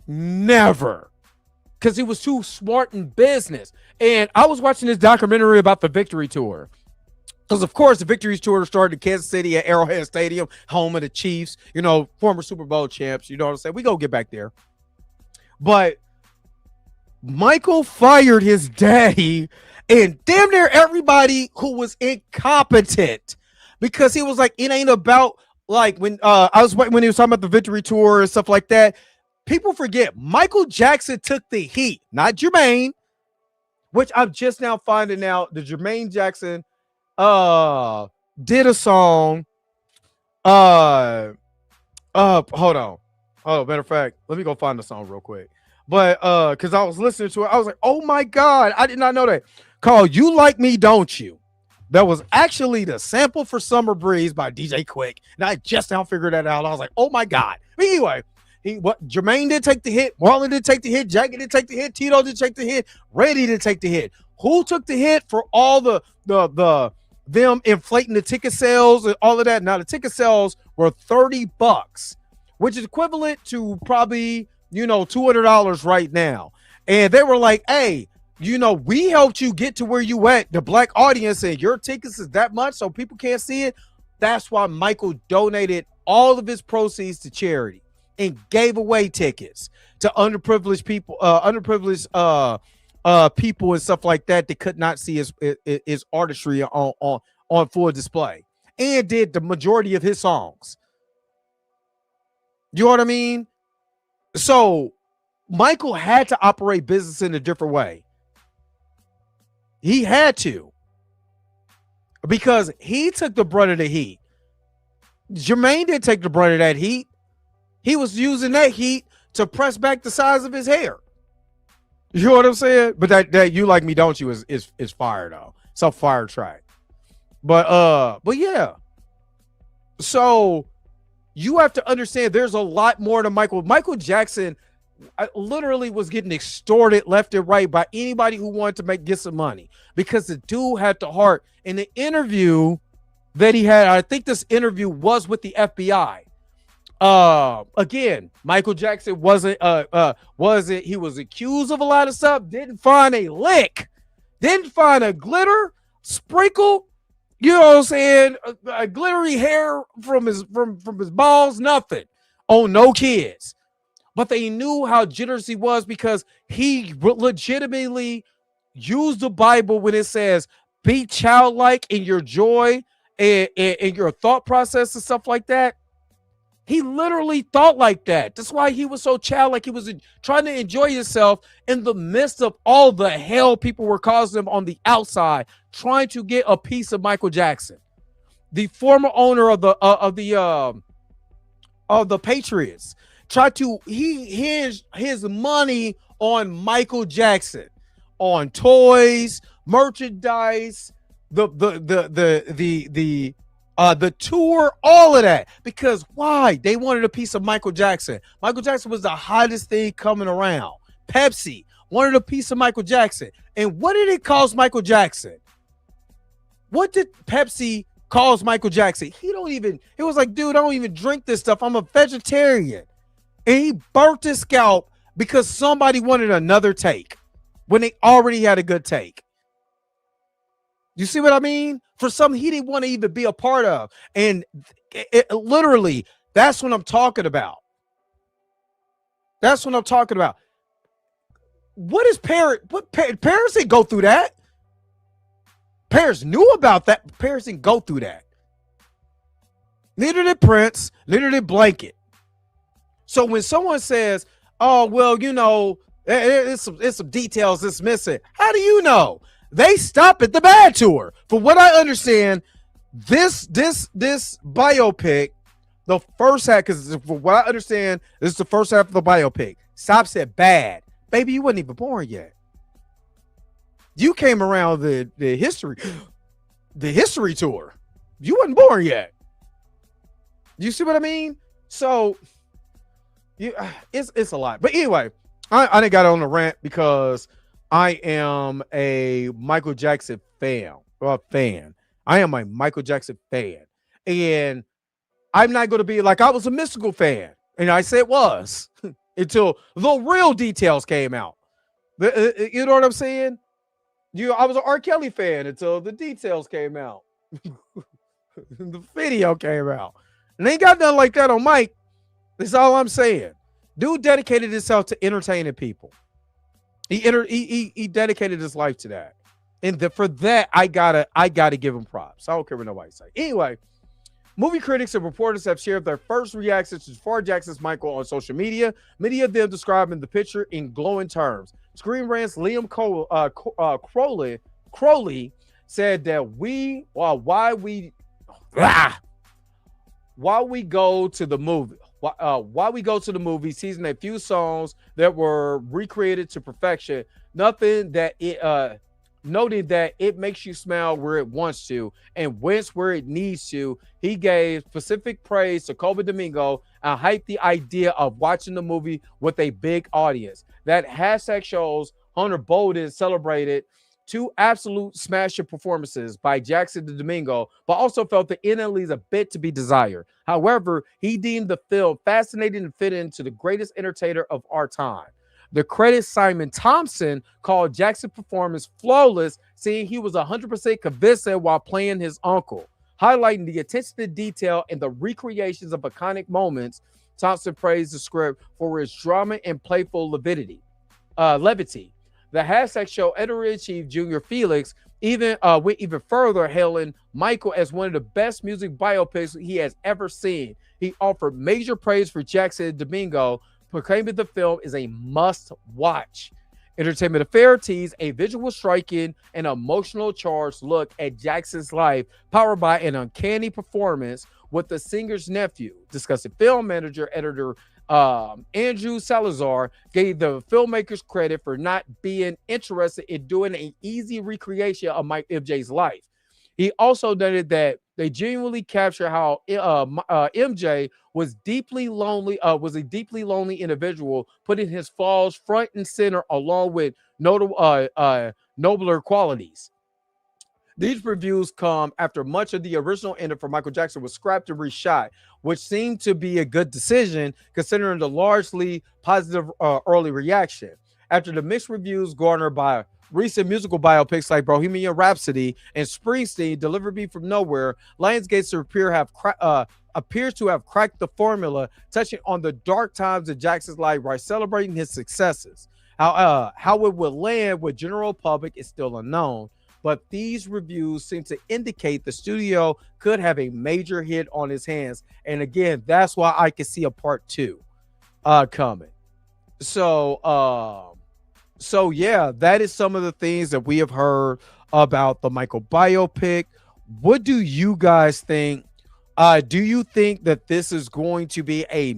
Because he was too smart in business. And I was watching this documentary about the Victory Tour. Because, of course, the Victory Tour started in Kansas City at Arrowhead Stadium, home of the Chiefs, former Super Bowl champs. You know what I'm saying? We go get back there. But Michael fired his daddy and damn near everybody who was incompetent because he was like, it ain't about like when he was talking about the Victory Tour and stuff like that. People forget Michael Jackson took the heat, not Jermaine, which I'm just now finding out that Jermaine Jackson did a song. Hold on. Oh, matter of fact, let me go find the song real quick. But because I was listening to it, I was like, oh my God, I did not know that. Called You Like Me, Don't You? That was actually the sample for Summer Breeze by DJ Quick. And I just now figured that out. I was like, oh my God. But anyway, Jermaine did take the hit, Marlon did take the hit, Jackie did take the hit, Tito did take the hit, Reddy did take the hit. Who took the hit for all them inflating the ticket sales and all of that? Now the ticket sales were $30, which is equivalent to probably $200 right now. And they were like, hey, we helped you get to where you at, the black audience, and your tickets is that much so people can't see it. That's why Michael donated all of his proceeds to charity and gave away tickets to underprivileged people, people and stuff like that could not see his artistry on full display, and did the majority of his songs. You know what I mean? So Michael had to operate business in a different way. He had to, because he took the brunt of the heat. Jermaine didn't take the brunt of that heat. He was using that heat to press back the size of his hair. You know what I'm saying? But that You Like Me Don't You is fire though. It's a fire track. But yeah. So you have to understand there's a lot more to Michael. Michael Jackson literally was getting extorted left and right by anybody who wanted to get some money, because the dude had the heart. In the interview that he had, I think this interview was with the FBI. Again, Michael Jackson he was accused of a lot of stuff, didn't find a lick, didn't find a glitter sprinkle, you know what I'm saying, a glittery hair from his balls, nothing on no kids. But they knew how generous he was, because he legitimately used the Bible when it says be childlike in your joy and your thought process and stuff like that. He literally thought like that. That's why he was so childlike. He was trying to enjoy himself in the midst of all the hell people were causing him on the outside, trying to get a piece of Michael Jackson, the former owner of the Patriots. Tried to his money on Michael Jackson, on toys, merchandise, the tour, all of that. Because why? They wanted a piece of Michael Jackson. Michael Jackson was the hottest thing coming around. Pepsi wanted a piece of Michael Jackson. And what did it cost Michael Jackson? What did Pepsi cost Michael Jackson? It was like, dude, I don't even drink this stuff. I'm a vegetarian. And he burnt his scalp because somebody wanted another take when they already had a good take. You see what I mean? For something he didn't want to even be a part of. And literally, that's what I'm talking about. That's what I'm talking about. Parents didn't go through that. Parents knew about that. Parents didn't go through that. Neither did Prince, neither did Blanket. So when someone says, oh, well, you know, it's some details that's missing. How do you know? They stop at the bad tour. From what I understand, this biopic, the first half, because from what I understand, this is the first half of the biopic, stops at bad. Baby, you wasn't even born yet. You came around the history tour. You wasn't born yet. You see what I mean? So it's a lot. But anyway, I didn't got on a rant because I am a Michael Jackson fan. I am a Michael Jackson fan. And I'm not going to be like, I was a Mystical fan. And I said was until the real details came out. You know what I'm saying? I was an R. Kelly fan until the details came out. The video came out. And they ain't got nothing like that on Mike. That's all I'm saying. Dude dedicated himself to entertaining people. He dedicated his life to that. And for that, I gotta give him props. I don't care what nobody say. Anyway, movie critics and reporters have shared their first reactions to Jafar Jackson's Michael on social media. Many of them describing the picture in glowing terms. Screen Rant's Liam Crowley said that while we go to the movie, season a few songs that were recreated to perfection, noting that it makes you smile where it wants to and wince where it needs to. He gave specific praise to Kobe Domingo and hyped the idea of watching the movie with a big audience. That hashtag shows Hunter Bolden celebrated two absolute smasher performances by Jackson to Domingo, but also felt the ending leaves a bit to be desired. However, he deemed the film fascinating and fit into the greatest entertainer of our time. The credit Simon Thompson called Jackson's performance flawless, saying he was 100% convincing while playing his uncle. Highlighting the attention to detail and the recreations of iconic moments, Thompson praised the script for its drama and playful levity. The hashtag show editor-in-chief Junior Felix went even further, hailing Michael as one of the best music biopics he has ever seen. He offered major praise for Jackson and Domingo, proclaiming the film is a must-watch. Entertainment Affair teased a visual striking and emotional charged look at Jackson's life, powered by an uncanny performance with the singer's nephew. Discussing film manager, editor Andrew Salazar gave the filmmakers credit for not being interested in doing an easy recreation of Mike MJ's life. He also noted that they genuinely capture how MJ was deeply lonely, was a deeply lonely individual, putting his flaws front and center along with nobler qualities. These reviews come after much of the original ending for Michael Jackson was scrapped and reshot, which seemed to be a good decision considering the largely positive early reaction. After the mixed reviews garnered by recent musical biopics like Bohemian Rhapsody and Springsteen, Deliver Me From Nowhere, Lionsgate appears to have cracked the formula, touching on the dark times of Jackson's life while celebrating his successes. How it will land with general public is still unknown, but these reviews seem to indicate the studio could have a major hit on his hands. And again, that's why I can see a part 2 coming. So yeah, that is some of the things that we have heard about the Michael biopic. What do you guys think? Do you think that this is going to be a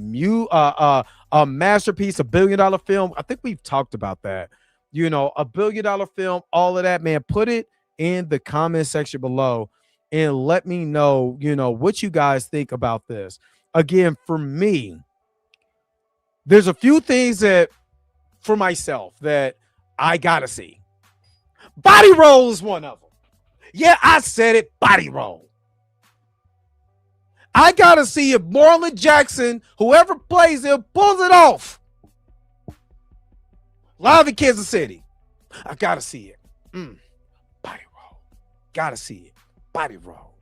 masterpiece, $1 billion film? I think we've talked about that. You know, $1 billion film, all of that, man. Put it in the comment section below and let me know, you know, what you guys think about this. Again, for me, there's a few things that for myself that I gotta see. Body roll is one of them. Yeah, I said it, body roll. I gotta see if Marlon Jackson, whoever plays him, pulls it off. Live in Kansas City. I gotta see it. Body roll. Gotta see it. Body roll.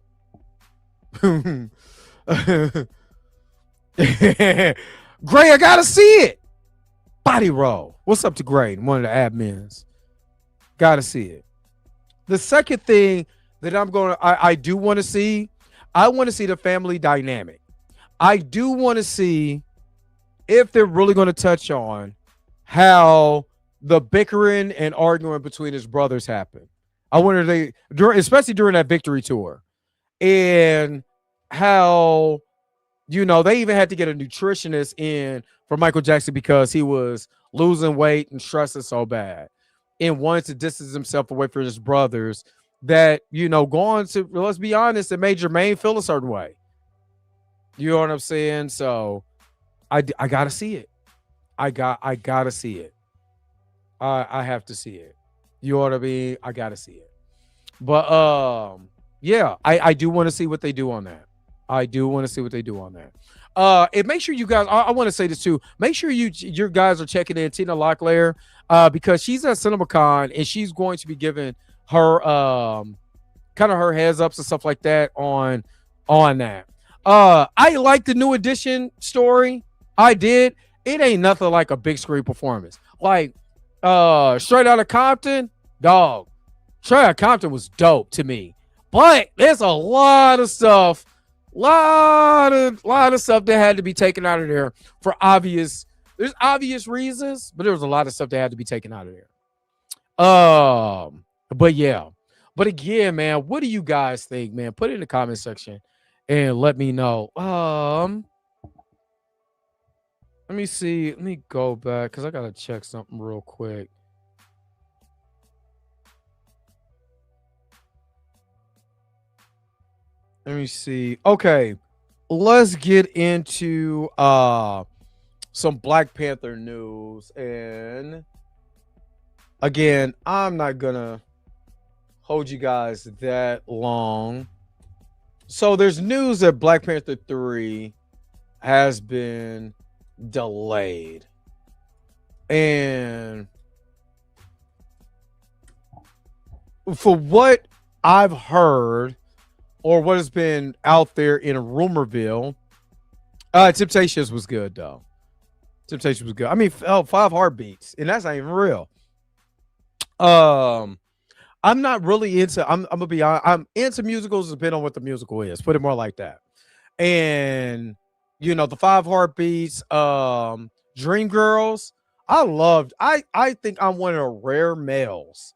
Gray, I gotta see it. Body roll. What's up to Gray? One of the admins. Gotta see it. The second thing that I do want to see, I want to see the family dynamic. I do want to see if they're really going to touch on how the bickering and arguing between his brothers happened. I wonder especially during that victory tour, and how, you know, they even had to get a nutritionist in for Michael Jackson because he was losing weight and stressing so bad and wanted to distance himself away from his brothers. That, you know, going to, let's be honest, it made Jermaine feel a certain way. You know what I'm saying? So I gotta see it. I gotta see it. I have to see it. You know what I mean? I gotta see it. But yeah, I do want to see what they do on that. I do want to see what they do on that. And make sure you guys, I want to say this too. Make sure your guys are checking in Tina Locklear, because she's at CinemaCon and she's going to be giving her kind of her heads ups and stuff like that on that. I like the New Edition story. I did. It ain't nothing like a big screen performance. Like Straight Outta Compton, dog. Straight Outta Compton was dope to me. But there's a lot of stuff, lot of stuff that had to be taken out of there for obvious reasons, but there was a lot of stuff that had to be taken out of there. But yeah, but again, man, what do you guys think, man? Put it in the comment section and let me know. Let me see. Let me go back because I gotta check something real quick. Let me see. Okay, let's get into some Black Panther news. And again, I'm not gonna hold you guys that long. So there's news that Black Panther 3 has been delayed. And for what I've heard, or what has been out there in Rumorville, Temptations was good though. Temptations was good. I mean, 5 Heartbeats, and that's not even real. I'm not really into, I'm gonna be honest, I'm into musicals depending on what the musical is. Put it more like that. And you know, the 5 Heartbeats, Dreamgirls. I think I'm one of the rare males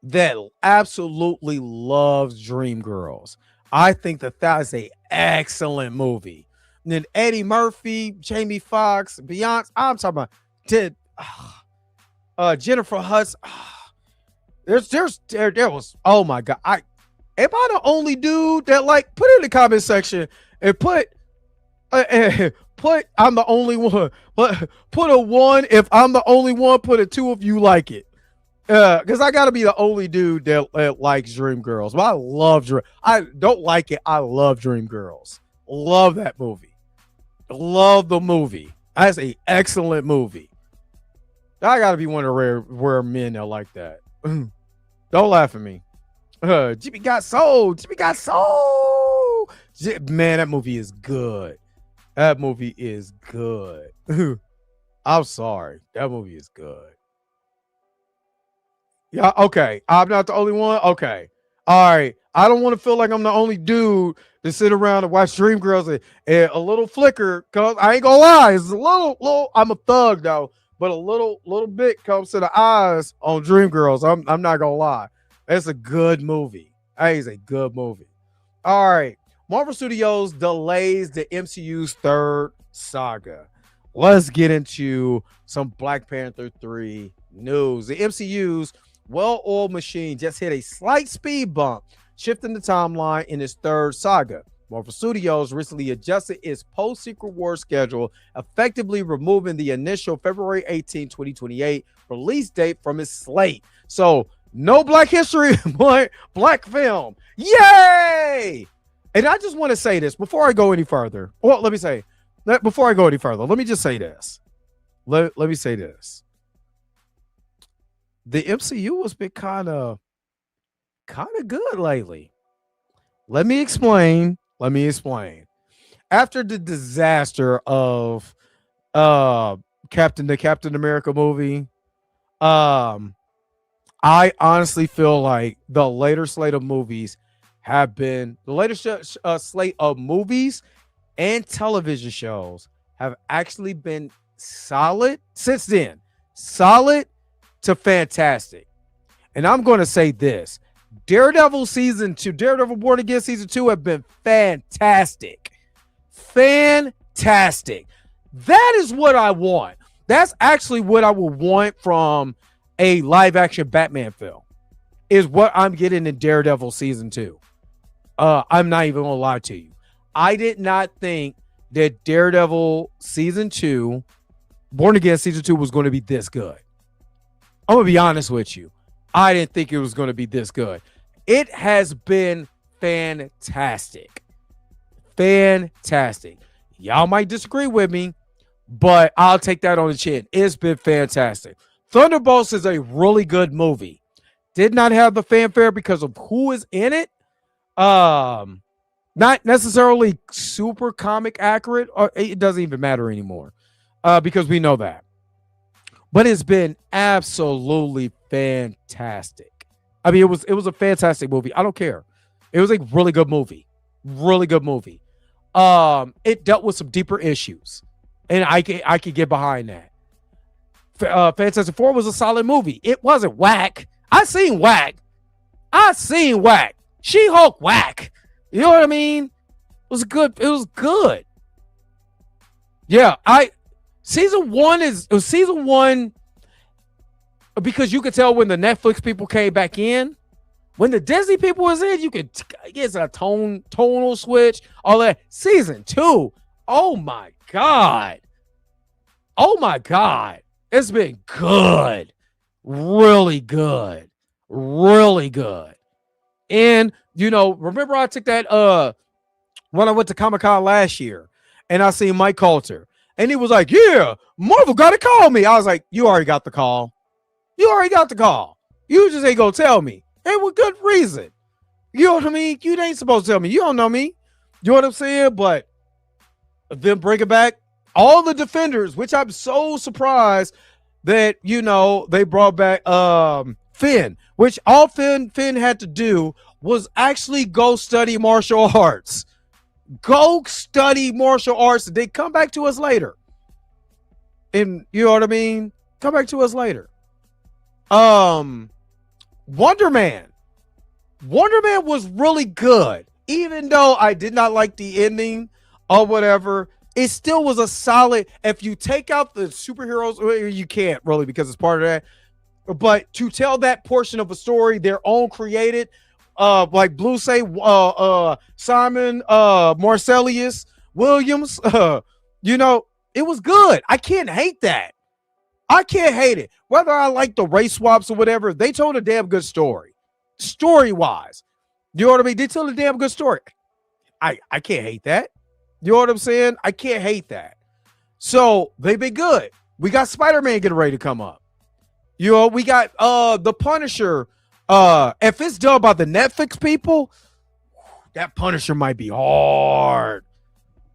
that absolutely loves Dreamgirls. I think that is a excellent movie. And then Eddie Murphy, Jamie Foxx, Beyonce. I'm talking about Jennifer Hudson. There was, oh my god. Am I the only dude that like put in the comment section and put I'm the only one. Put a 1 if I'm the only one. Put a 2 if you like it. Because I gotta be the only dude that likes Dreamgirls. But I love I don't like it. I love Dreamgirls. Love that movie. Love the movie. That's an excellent movie. I gotta be one of the rare men that like that. Don't laugh at me. Jimmy got sold. Jimmy got sold. Man, that movie is good. That movie is good. I'm sorry. That movie is good. Yeah, okay. I'm not the only one. Okay. All right. I don't want to feel like I'm the only dude to sit around and watch Dreamgirls and a little flicker. Cause I ain't gonna lie, it's a little. I'm a thug though, but a little bit comes to the eyes on Dreamgirls. I'm not gonna lie. It's a good movie. That is a good movie. All right. Marvel Studios delays the MCU's third saga. Let's get into some Black Panther 3 news. The MCU's well-oiled machine just hit a slight speed bump, shifting the timeline in its third saga. Marvel Studios recently adjusted its post-Secret Wars schedule, effectively removing the initial February 18, 2028 release date from its slate. So, no Black History, but Black film. Yay! And I just want to say this before I go any further. Well, let me say, before I go any further, let me just say this. Let me say this. The MCU has been kind of good lately. Let me explain. After the disaster of Captain America movie, I honestly feel like the later slate of movies slate of movies and television shows have actually been solid since then. Solid to fantastic. And I'm going to say this. Daredevil Born Again season 2 have been fantastic. Fantastic. That is what I want. That's actually what I would want from a live action Batman film, is what I'm getting in Daredevil season 2. I'm not even gonna lie to you. I did not think that Daredevil season 2, Born Again season 2 was going to be this good. I'm gonna be honest with you. I didn't think it was going to be this good. It has been fantastic. Fantastic. Y'all might disagree with me, but I'll take that on the chin. It's been fantastic. Thunderbolts is a really good movie. Did not have the fanfare because of who is in it. Not necessarily super comic accurate, or it doesn't even matter anymore, because we know that. But it's been absolutely fantastic. I mean, it was a fantastic movie. I don't care. It was a really good movie. Really good movie. It dealt with some deeper issues, and I could get behind that. Fantastic Four was a solid movie. It wasn't whack. I seen whack. She-Hulk whack. You know what I mean? It was good. Yeah, season one, because you could tell when the Netflix people came back in. When the Disney people was in, you could get a tonal switch, all that. Season 2, oh my God. It's been good. Really good. And, remember I took that when I went to Comic-Con last year and I seen Mike Coulter and he was like, yeah, Marvel got to call me. I was like, you already got the call. You just ain't going to tell me. And with good reason. You know what I mean? You ain't supposed to tell me. You don't know me. You know what I'm saying? But then bring it back. All the Defenders, which I'm so surprised that, they brought back Finn, which all Finn had to do was actually go study martial arts. They come back to us later. And you know what I mean? Come back to us later. Wonder Man. Wonder Man was really good. Even though I did not like the ending or whatever, it still was a solid. If you take out the superheroes, well, you can't really because it's part of that. But to tell that portion of a story, their own created, like Blue say, Simon Marcellus Williams, you know, it was good. I can't hate that. I can't hate it. Whether I like the race swaps or whatever, they told a damn good story. Story-wise. You know what I mean? They told a damn good story. I can't hate that. You know what I'm saying? I can't hate that. So they've been good. We got Spider-Man getting ready to come up. You know, we got the Punisher. If it's done by the Netflix people, that Punisher might be hard.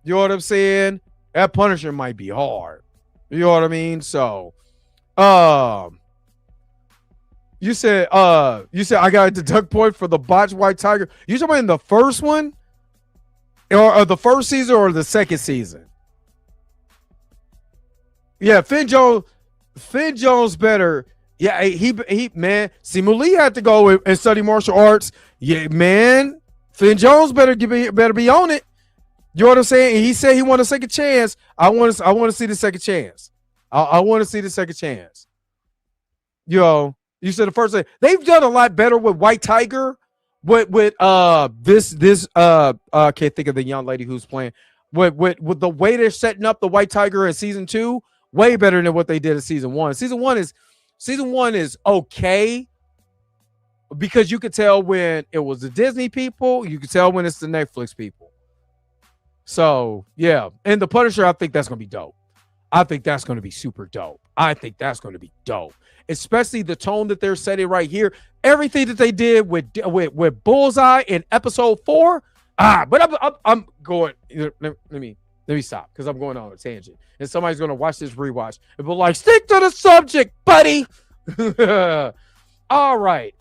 You know what I'm saying? That Punisher might be hard. You know what I mean? So, you said I got a deduct point for the botched White Tiger. You talking about in the first one, or the first season, or the second season? Yeah, Finn Jones better. Yeah, he man. See, Malik had to go and study martial arts. Yeah, man. Finn Jones better be on it. You know what I'm saying? And he said he want a second chance. I want to see the second chance. I want to see the second chance. You know, you said the first thing. They've done a lot better with White Tiger. With this I can't think of the young lady who's playing. With the way they're setting up the White Tiger in season 2, way better than what they did in season 1. Season one is okay because you could tell when it was the Disney people, you could tell when it's the Netflix people. So yeah, and the Punisher, I think that's gonna be dope. I think that's gonna be super dope. I think that's gonna be dope, especially the tone that they're setting right here. Everything that they did with Bullseye in episode 4. But I'm going. Let me stop because I'm going on a tangent, and somebody's gonna watch this rewatch and be like, "Stick to the subject, buddy." All right.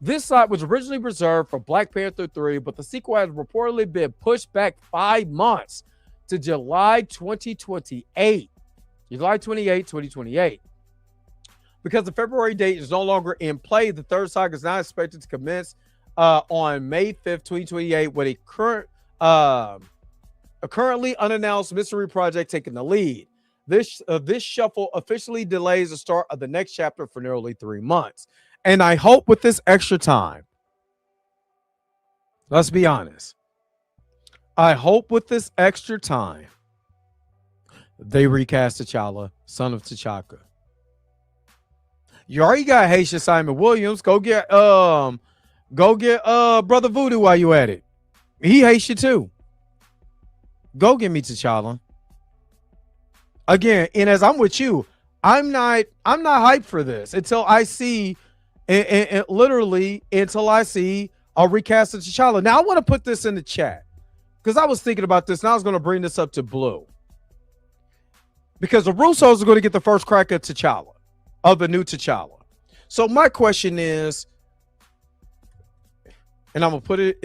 This slot was originally reserved for Black Panther 3, but the sequel has reportedly been pushed back 5 months to July 2028. July 28, 2028. Because the February date is no longer in play, the third saga is not expected to commence on May 5th, 2028, with a currently unannounced mystery project taking the lead. This shuffle officially delays the start of the next chapter for nearly 3 months. And I hope with this extra time, let's be honest, I hope with this extra time, they recast T'Challa, son of T'Chaka. You already got Haitian Simon Williams. Go get Brother Voodoo while you at it. He Haitian too. Go get me T'Challa. Again, and as I'm with you, I'm not hyped for this until I see literally until I see a recast of T'Challa. Now I want to put this in the chat because I was thinking about this and I was going to bring this up to Blue. Because the Russos are going to get the first crack at T'Challa, of the new T'Challa. So my question is, and I'm going to put it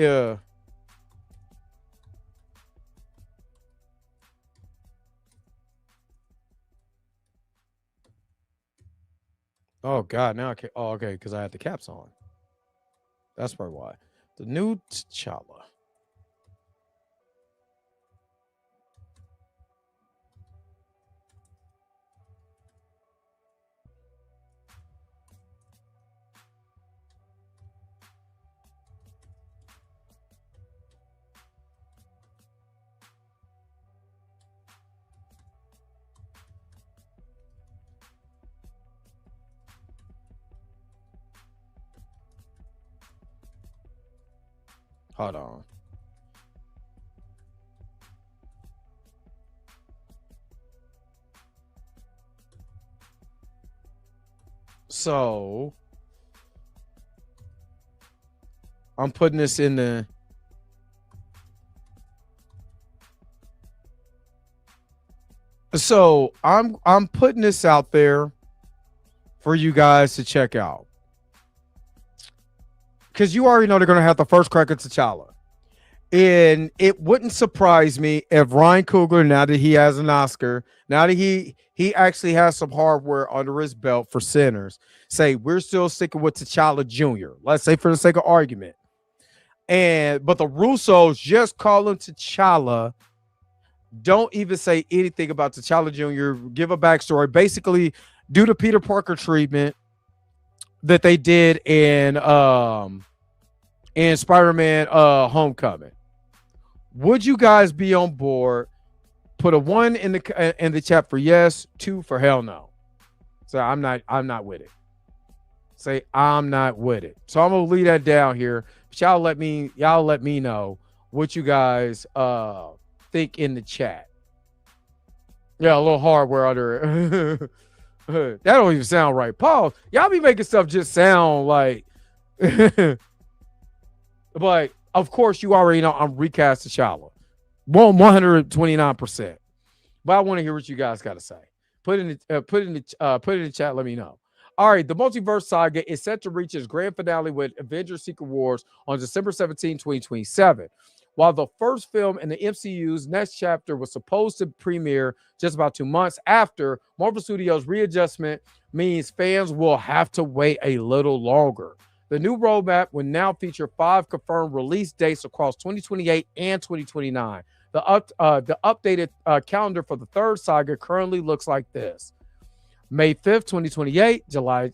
oh God, now I can't. Oh, okay, because I had the caps on. That's probably why. The new T'Challa. Hold on. So I'm putting this in the I'm putting this out there for you guys to check out. Because you already know they're going to have the first crack at T'Challa. And it wouldn't surprise me if Ryan Coogler, now that he has an Oscar, now that he actually has some hardware under his belt for Sinners, say we're still sticking with T'Challa Jr. Let's say for the sake of argument. But the Russos just call him T'Challa. Don't even say anything about T'Challa Jr. Give a backstory. Basically, do the Peter Parker treatment that they did in Spider-Man Homecoming. Would you guys be on board? Put a 1 in the chat for yes, 2 for hell no. So I'm not with it. Say I'm not with it. So I'm gonna leave that down here. But y'all let me know what you guys think in the chat. Yeah, a little hardware under it. That don't even sound right. Paul, y'all be making stuff just sound like but of course you already know I'm recast T'Challa. 129%. But I want to hear what you guys got to say. Put it in the chat, let me know. All right, the Multiverse Saga is set to reach its grand finale with Avengers Secret Wars on December 17, 2027. While the first film in the MCU's next chapter was supposed to premiere just about 2 months after, Marvel Studios' readjustment means fans will have to wait a little longer. The new roadmap will now feature 5 confirmed release dates across 2028 and 2029. The updated calendar for the third saga currently looks like this. May 5th, 2028, July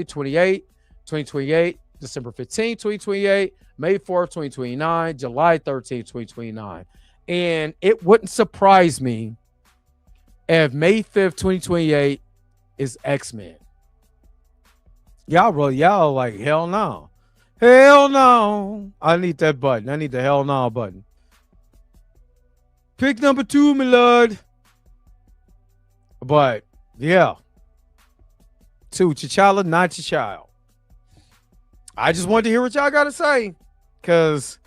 28, 2028, December 15, 2028, May 4th, 2029, July 13, 2029. And it wouldn't surprise me if May 5th, 2028 is X-Men. Y'all like, hell no. Hell no. I need that button. I need the hell no button. Pick number 2, my lord. But, yeah. 2, T'Challa, not your child. I just wanted to hear what y'all got to say. Because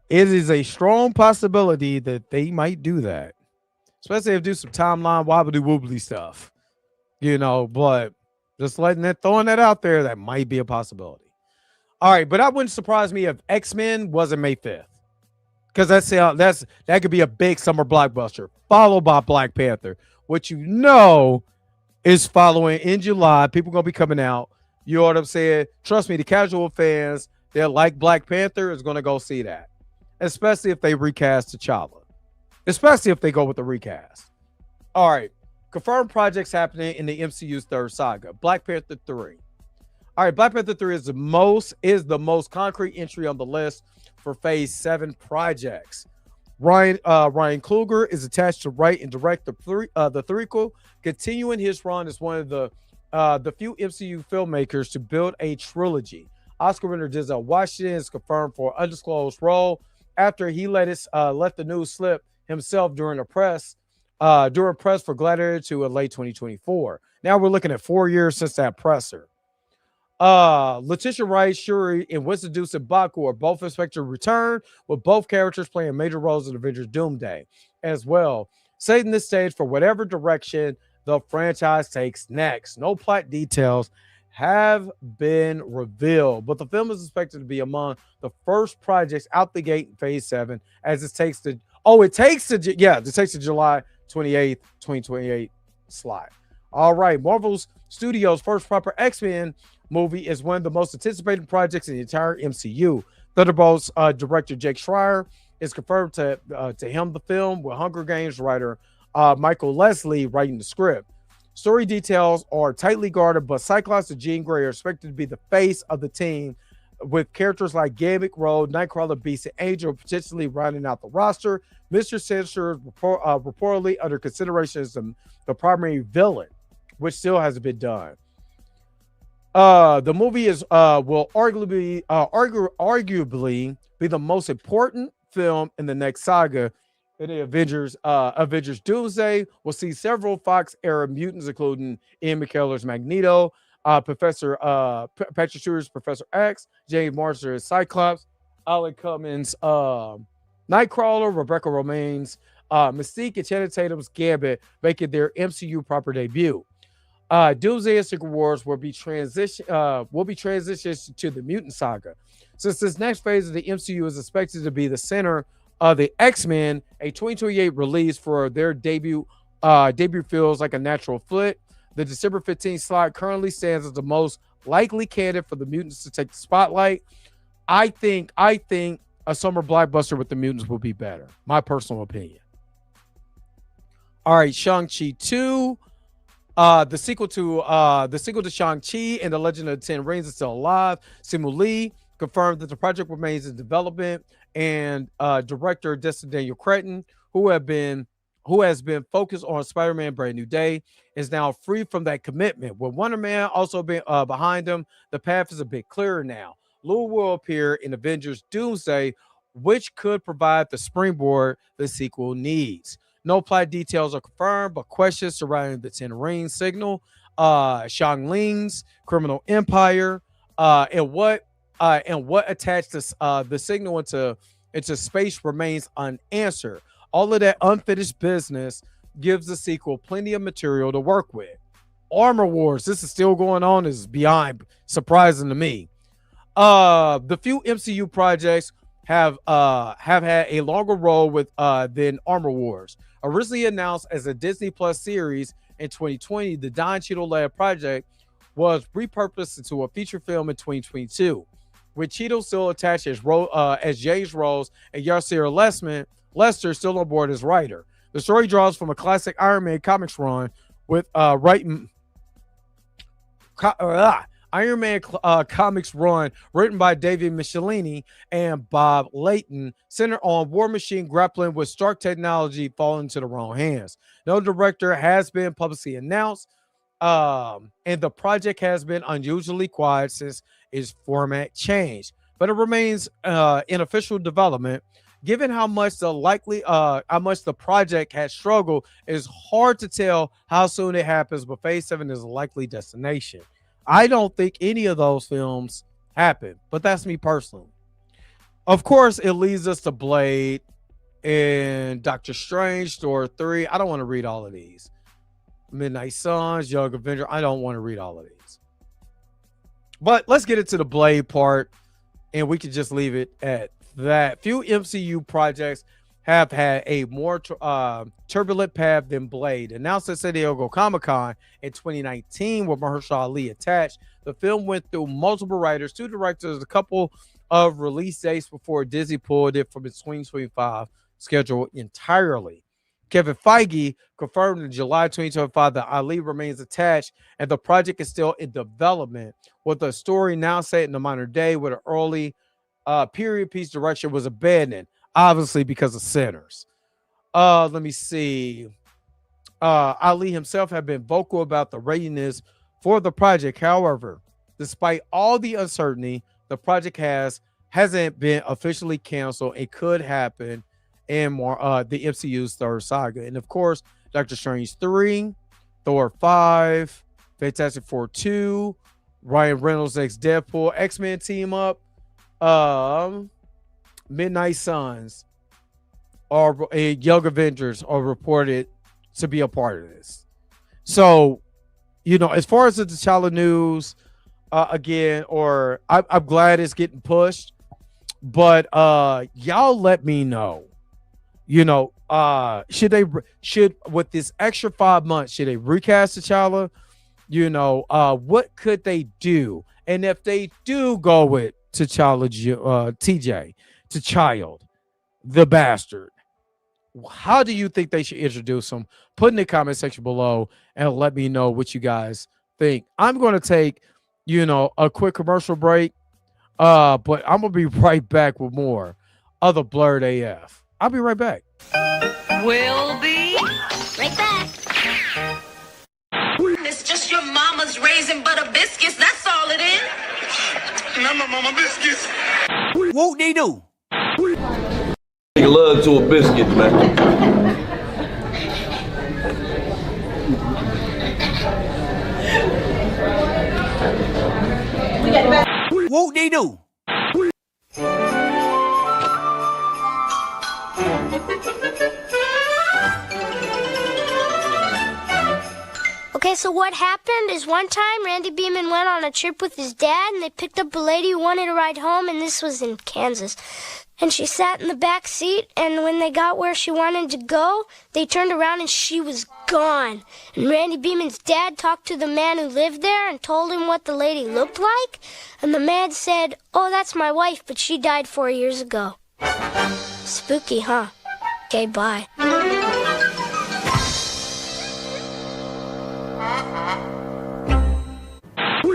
it is a strong possibility that they might do that. Especially if they do some timeline wobbly-wobbly stuff. You know, but just throwing that out there, that might be a possibility. All right, but that wouldn't surprise me if X-Men wasn't May 5th. Because that could be a big summer blockbuster, followed by Black Panther, which you know is following in July. People gonna be coming out. You know what I'm saying? Trust me, the casual fans that like Black Panther is gonna go see that, especially if they recast T'Challa, especially if they go with the recast. All right, confirmed projects happening in the MCU's third saga, Black Panther 3. All right, Black Panther 3 is the most concrete entry on the list for Phase 7 projects. Ryan Coogler is attached to write and direct the threequel, continuing his run as one of the few MCU filmmakers to build a trilogy. Oscar winner Denzel Washington is confirmed for an undisclosed role after he let the news slip himself during press for Gladiator 2 in late 2024. Now we're looking at 4 years since that presser. Letitia Wright, Shuri, and Winston Duce and Baku are both expected to return, with both characters playing major roles in Avengers Doomsday as well, setting the stage for whatever direction the franchise takes next. No plot details have been revealed, but the film is expected to be among the first projects out the gate in Phase 7 as it takes the July 28th, 2028 slot. All right, Marvel's Studios' first proper X-Men movie is one of the most anticipated projects in the entire MCU. Thunderbolts director Jake Schreier is confirmed to helm the film, with Hunger Games writer Michael Leslie writing the script. Story details are tightly guarded, but Cyclops and Jean Grey are expected to be the face of the team, with characters like Gambit, Road, Nightcrawler, Beast, and Angel potentially rounding out the roster. Mr. Sinister is reportedly under consideration as the primary villain, which still hasn't been done. The movie will arguably be the most important film in the next saga. In the Avengers Doomsday, we'll see several Fox-era mutants, including Ian McKellar's Magneto, Patrick Stewart's Professor X, James Marsden's Cyclops, Alan Cummings' Nightcrawler, Rebecca Romijn's Mystique, and Channing Tatum's Gambit making their MCU proper debut. Doomsday and Secret Wars will be transitioned to the Mutant Saga. Since this next phase of the MCU is expected to be the center of the X-Men, a 2028 release for their debut feels like a natural fit. The December 15th slot currently stands as the most likely candidate for the mutants to take the spotlight. I think a summer blockbuster with the mutants will be better. My personal opinion. All right, Shang-Chi 2. The sequel to Shang-Chi and the Legend of the Ten Rings is still alive. Simu Lee confirmed that the project remains in development, and director Destin Daniel Cretton, who has been focused on Spider-Man Brand New Day, is now free from that commitment. With Wonder Man also being behind him, the path is a bit clearer now. Lou will appear in Avengers Doomsday, which could provide the springboard the sequel needs. No plot details are confirmed, but questions surrounding the Ten Rings signal, Shang Ling's criminal empire, and what attached the signal into space remains unanswered. All of that unfinished business gives the sequel plenty of material to work with. Armor Wars, this is still going on, is beyond surprising to me. The few MCU projects have had a longer role with than Armor Wars. Originally announced as a Disney Plus series in 2020, the Don Cheadle-led project was repurposed into a feature film in 2022, with Cheadle still attached as James Rose and Yasser Lester still on board as writer. The story draws from a classic Iron Man comics run with Iron Man comics run written by David Michelini and Bob Layton, centered on War Machine grappling with Stark technology falling into the wrong hands. No director has been publicly announced, and the project has been unusually quiet since its format changed, but it remains in official development. Given how much the project has struggled, it's hard to tell how soon it happens, but Phase 7 is a likely destination. I don't think any of those films happen, but that's me personally. Of course, it leads us to Blade and Doctor Strange, Thor 3. I don't want to read all of these. Midnight Suns, Young Avenger. I don't want to read all of these. But let's get into the Blade part, and we can just leave it at that. Few MCU projects have had a more turbulent path than Blade. Announced at San Diego Comic-Con in 2019 with Mahershala Ali attached, the film went through multiple writers, 2 directors, a couple of release dates before Disney pulled it from its 2025 schedule entirely. Kevin Feige confirmed in July 2025 that Ali remains attached and the project is still in development, with the story now set in the modern day, where the early period piece direction was abandoned, obviously because of Sinners. Let me see. Ali himself had been vocal about the readiness for the project. However, despite all the uncertainty, the project hasn't been officially canceled. It could happen in more the MCU's third saga. And of course, Doctor Strange 3, Thor 5, Fantastic Four 2, Ryan Reynolds' next Deadpool, X-Men team up, Midnight Suns, or Young Avengers are reported to be a part of this. So, you know, as far as the T'Challa news, again, or I'm glad it's getting pushed, but y'all let me know. You know, should with this extra 5 months, should they recast T'Challa? You know, what could they do? And if they do go with T'Challa, T'Child, the bastard, how do you think they should introduce him? Put in the comment section below and let me know what you guys think. I'm going to take, you know, a quick commercial break, but I'm going to be right back with more other Blerd AF. I'll be right back. We'll be right back. It's just your mama's raisin butter biscuits. That's all it is. Not my mama biscuits. Whoop de doo. Take a love to a biscuit, man. Whoop de doo. Okay, so what happened is one time Randy Beeman went on a trip with his dad, and they picked up a lady who wanted to ride home, and this was in Kansas. And she sat in the back seat, and when they got where she wanted to go, they turned around and she was gone. And Randy Beeman's dad talked to the man who lived there and told him what the lady looked like. And the man said, "Oh, that's my wife, but she died 4 years ago." Spooky, huh? Okay, bye.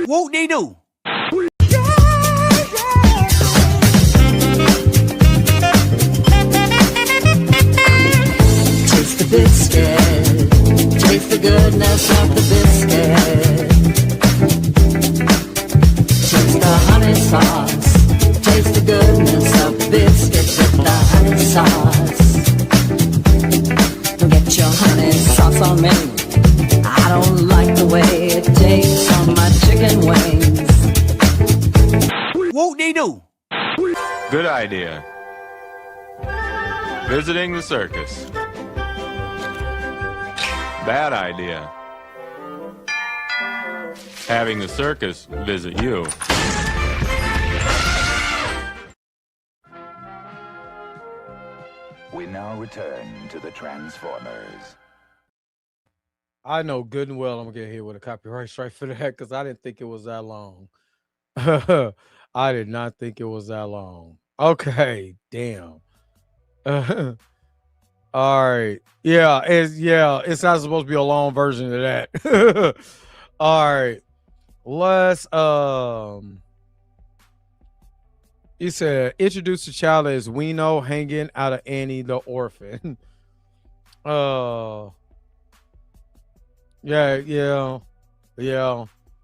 Whoop-dee-doo. Taste the biscuit, taste the goodness of the biscuit. Taste the honey sauce, taste the goodness of the biscuit with the honey sauce. Get your honey sauce on me. I don't like the way it tastes on my chicken wings. Whoop-dee-doo. Good idea. Visiting the circus. Bad idea. Having the circus visit you. We now return to the Transformers. I know good and well I'm gonna get hit with a copyright strike for that because I didn't think it was that long. I did not think it was that long. Okay, damn. All right. It's not supposed to be a long version of that. All right. Let's you said introduce the child as Weeno hanging out of Annie the orphan. Yeah.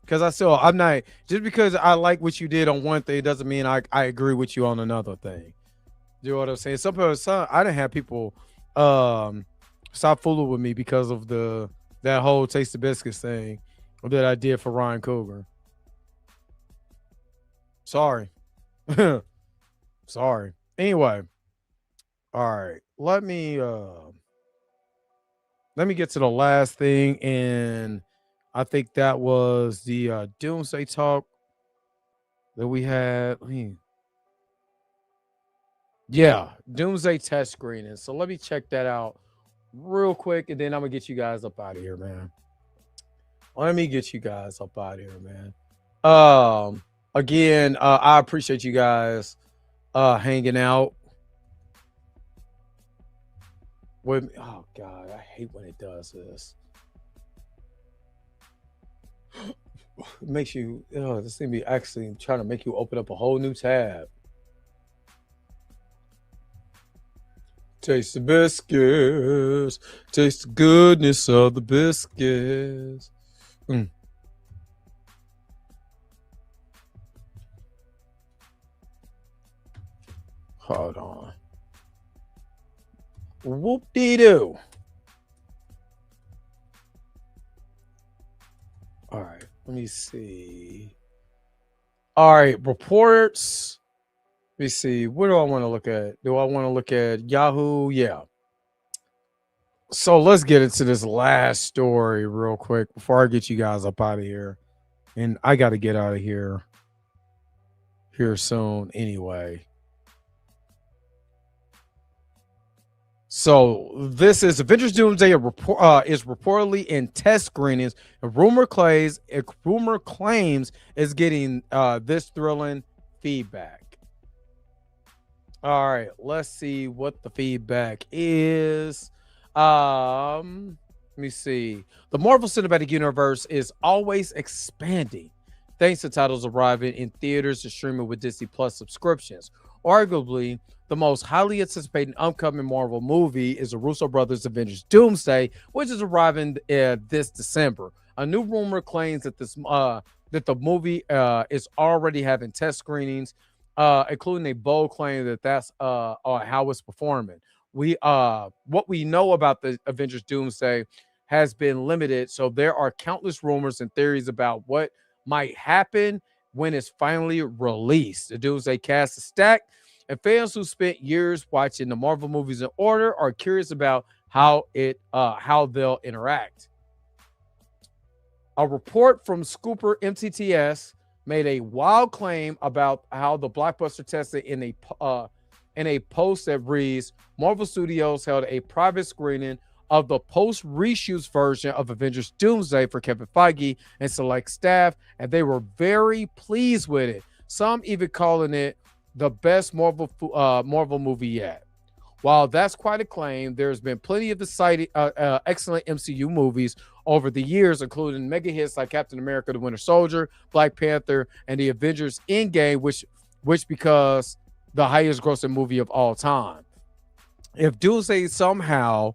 Because I'm not just because I like what you did on one thing doesn't mean I agree with you on another thing. You know what I'm saying? Some I didn't have people stop fooling with me because of that whole Taste the Biscuits thing that I did for Ryan Cougar. Sorry. Sorry. Anyway. All right. Let me get to the last thing, and I think that was the Doomsday talk that we had. Yeah, Doomsday test screening. So let me check that out real quick, and then I'm gonna get you guys up out of here, man. Let me get you guys up out of here, man. Again, I appreciate you guys hanging out with me. Oh God, I hate when it does this. It makes you this thing be actually trying to make you open up a whole new tab. Taste the biscuits. Taste the goodness of the biscuits. Hold on. Whoop-dee-doo. All right. Let me see. All right. Reports. Let me see. What do I want to look at? Do I want to look at Yahoo? Yeah. So let's get into this last story real quick before I get you guys up out of here. And I got to get out of here soon anyway. So this is Avengers Doomsday is reportedly in test screenings, and rumor claims is getting this thrilling feedback. All right, let's see what the feedback is. Let me see. The Marvel Cinematic Universe is always expanding, thanks to titles arriving in theaters and streaming with Disney Plus subscriptions. Arguably, the most highly anticipated upcoming Marvel movie is the Russo brothers' Avengers Doomsday, which is arriving this December. A new rumor claims that that the movie is already having test screenings, including a bold claim that that's how it's performing. What we know about the Avengers Doomsday has been limited, so there are countless rumors and theories about what might happen when it's finally released. The Doomsday cast is stacked, and fans who spent years watching the Marvel movies in order are curious about how they'll interact. A report from Scooper MTTS made a wild claim about how the blockbuster tested in a post that reads, Marvel Studios held a private screening of the post-reshoots version of Avengers Doomsday for Kevin Feige and select staff, and they were very pleased with it. Some even calling it the best Marvel movie yet. While that's quite a claim, there's been plenty of excellent MCU movies over the years, including mega hits like Captain America: The Winter Soldier, Black Panther, and the Avengers Endgame, which because the highest grossing movie of all time. If Doomsday is somehow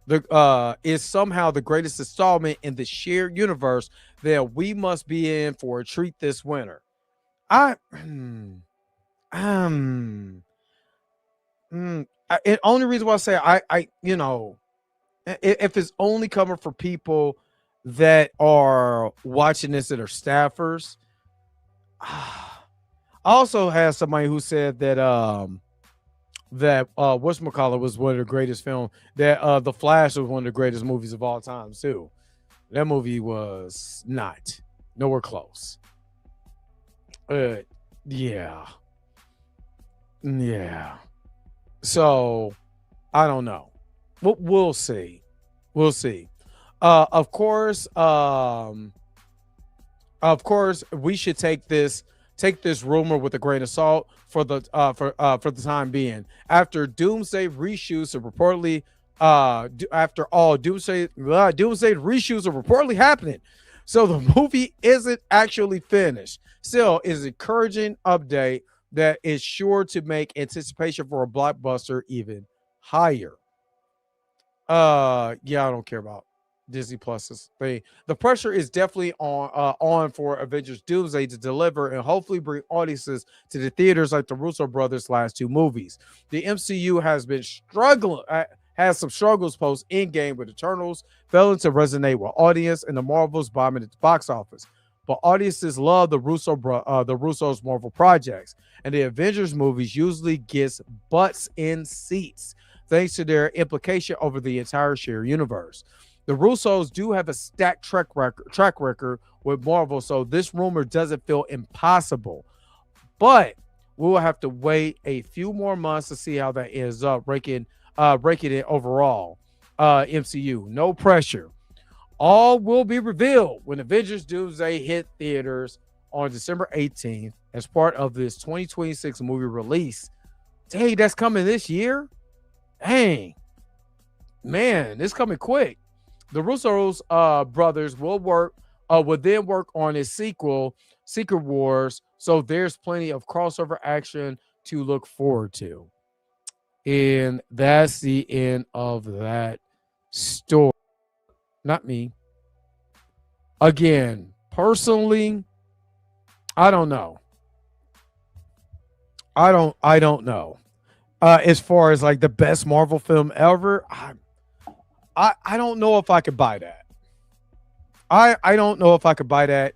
the greatest installment in the shared universe, then we must be in for a treat this winter. And only reason why I say if it's only coming for people that are watching this that are staffers. I also had somebody who said that whatchamacallit was one of the greatest films, that The Flash was one of the greatest movies of all time too. That movie was not nowhere close. Yeah. So I don't know. We'll see. Of course, we should take this rumor with a grain of salt for the time being. After Doomsday reshoots are reportedly Doomsday reshoots are reportedly happening, so the movie isn't actually finished. Still, is an encouraging update that is sure to make anticipation for a blockbuster even higher. I don't care about Disney Plus's thing. The pressure is definitely on for Avengers Doomsday to deliver and hopefully bring audiences to the theaters like the Russo brothers' last two movies. The MCU has been has some struggles post Endgame, with Eternals failing to resonate with audience and the Marvels bombing at the box office. But audiences love the Russo's Marvel projects, and the Avengers movies usually gets butts in seats thanks to their implication over the entire shared universe. The Russos do have a stacked track record with Marvel, so this rumor doesn't feel impossible. But we'll have to wait a few more months to see how that ends up, ranking it overall. MCU, no pressure. All will be revealed when Avengers Doomsday hit theaters on December 18th as part of this 2026 movie release. Dang, that's coming this year? Dang. Man, it's coming quick. The Russo's brothers will then work on his sequel, Secret Wars, so there's plenty of crossover action to look forward to. And that's the end of that story. Not me. Again, personally, I don't know. I don't know. As far as like the best Marvel film ever, I don't know if I could buy that. I don't know if I could buy that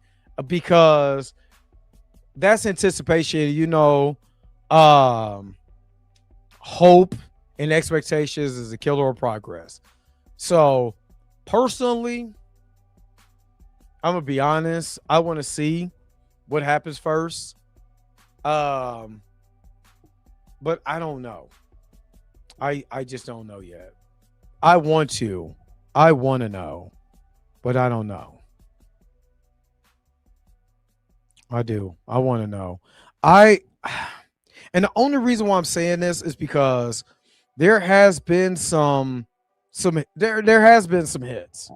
because that's anticipation, hope and expectations is a killer of progress. So personally, I'm gonna be honest, I want to see what happens first. But I don't know. I just don't know yet. I want to know, but I don't know. I do. I want to know. And the only reason why I'm saying this is because there has been some hits.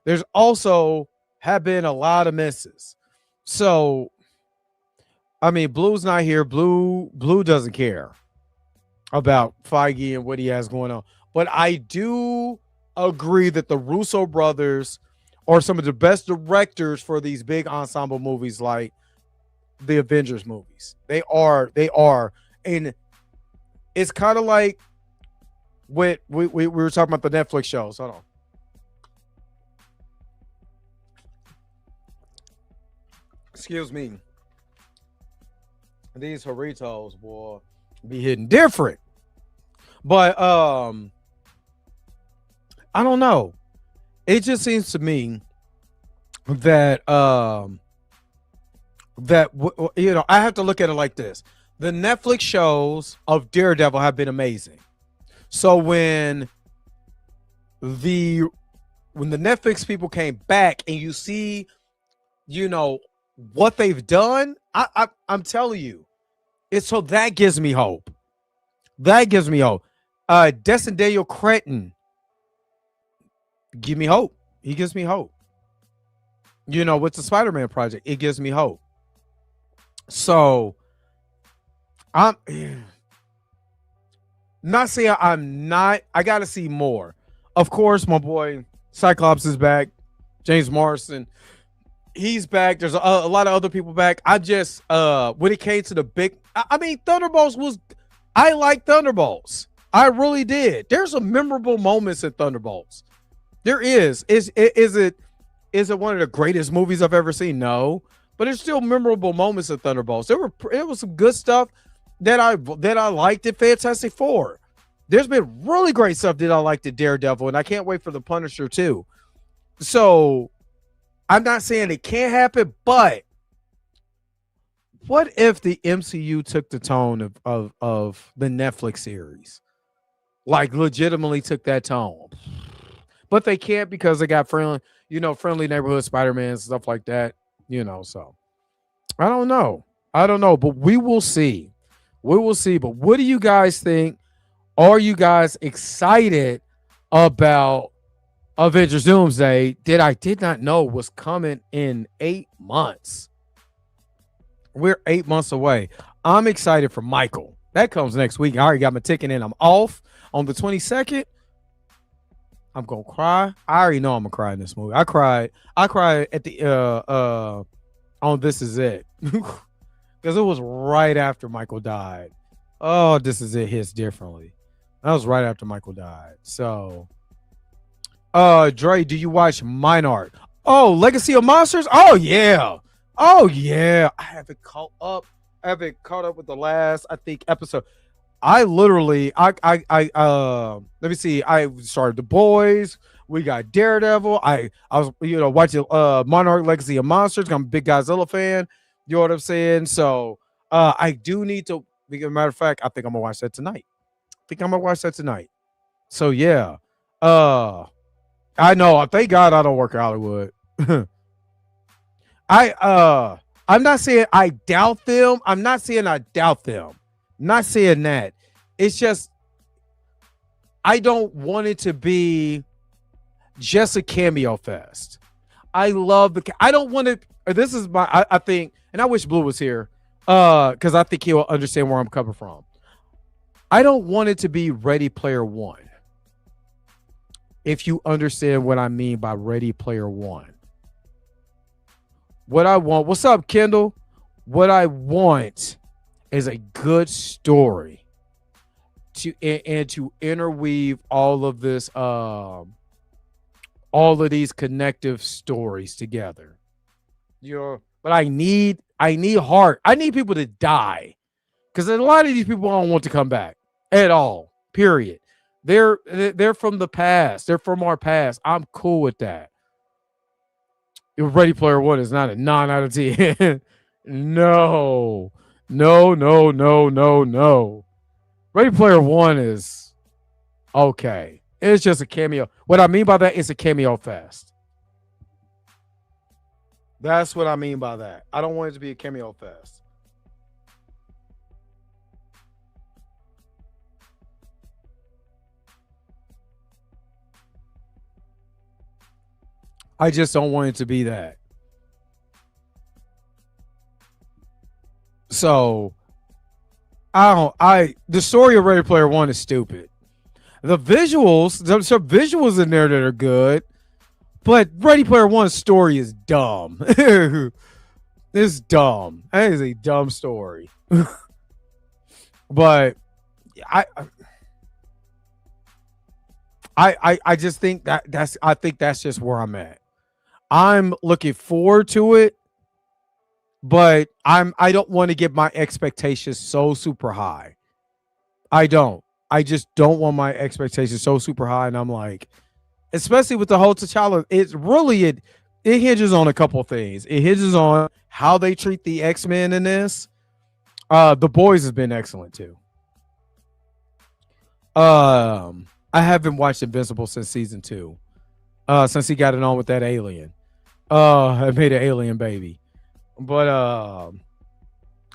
There's also have been a lot of misses. So, I mean, Blue's not here. Blue doesn't care about Feige and what he has going on. But I do agree that the Russo brothers are some of the best directors for these big ensemble movies like the Avengers movies. They are. And it's kind of like what we were talking about the Netflix shows. Hold on. Excuse me. These Doritos, boy, be hitting different. But I don't know. It just seems to me that I have to look at it like this. The Netflix shows of Daredevil have been amazing. So when the Netflix people came back and you see, what they've done, I'm telling you, that gives me hope. That gives me hope. Destin Daniel Cretton, give me hope. He gives me hope. With the Spider-Man project, it gives me hope. So I'm not saying I'm not. I got to see more. Of course, my boy Cyclops is back. James Morrison, he's back. There's a lot of other people back. I just when it came to the big, I mean, Thunderbolts was. I like Thunderbolts. I really did. There's some memorable moments in Thunderbolts. There is. Is it one of the greatest movies I've ever seen? No, but there's still memorable moments in Thunderbolts. There was some good stuff that I liked in Fantastic Four. There's been really great stuff that I liked in Daredevil, and I can't wait for the Punisher too. So I'm not saying it can't happen, but what if the MCU took the tone of the Netflix series? Like legitimately took that tone. But they can't because they got friendly neighborhood Spider-Man, stuff like that. So I don't know. But we will see. We will see. But what do you guys think? Are you guys excited about Avengers Doomsday that I did not know was coming in 8 months? We're 8 months away. I'm excited for Michael. That comes next week. I already got my ticket in. I'm off on the 22nd. I'm gonna cry. I already know I'm gonna cry in this movie. I cried at the on This Is It. Because it was right after Michael died. Oh, This Is It hits differently. That was right after Michael died. So Dre, do you watch Minart? Oh, Legacy of Monsters? Oh yeah. I haven't caught up with the last, I think, episode. I literally, let me see. I started The Boys. We got Daredevil. I was, watching Monarch Legacy of Monsters. I'm a big Godzilla fan. You know what I'm saying? So I do need to, as a matter of fact, I think I'm gonna watch that tonight. So yeah. I know. Thank God I don't work at Hollywood. I'm not saying I doubt them. I'm not saying I doubt them. I'm not saying that. It's just I don't want it to be just a cameo fest. I don't want it. This is my. I think, and I wish Blue was here, because I think he'll understand where I'm coming from. I don't want it to be Ready Player One. If you understand what I mean by Ready Player One. What I want, what's up, Kendall? What I want is a good story to interweave all of this, all of these connective stories together. But I need heart. I need people to die, because a lot of these people don't want to come back at all. Period. They're from the past. They're from our past. I'm cool with that. Ready Player One is not a 9 out of 10. No. Ready Player One is okay. It's just a cameo. What I mean by that is a cameo fest. That's what I mean by that. I don't want it to be a cameo fest. I just don't want it to be that. So the story of Ready Player One is stupid. The visuals, there's some visuals in there that are good, but Ready Player One's story is dumb. It's dumb. That is a dumb story. But I just think that's just where I'm at. I'm looking forward to it, but I don't want to get my expectations so super high. I just don't want my expectations so super high, and I'm like, especially with the whole T'Challa, it hinges on a couple things. It hinges on how they treat the X-Men in this. The Boys has been excellent too. I haven't watched Invincible since season 2. Since he got it on with that alien. I made an alien baby. But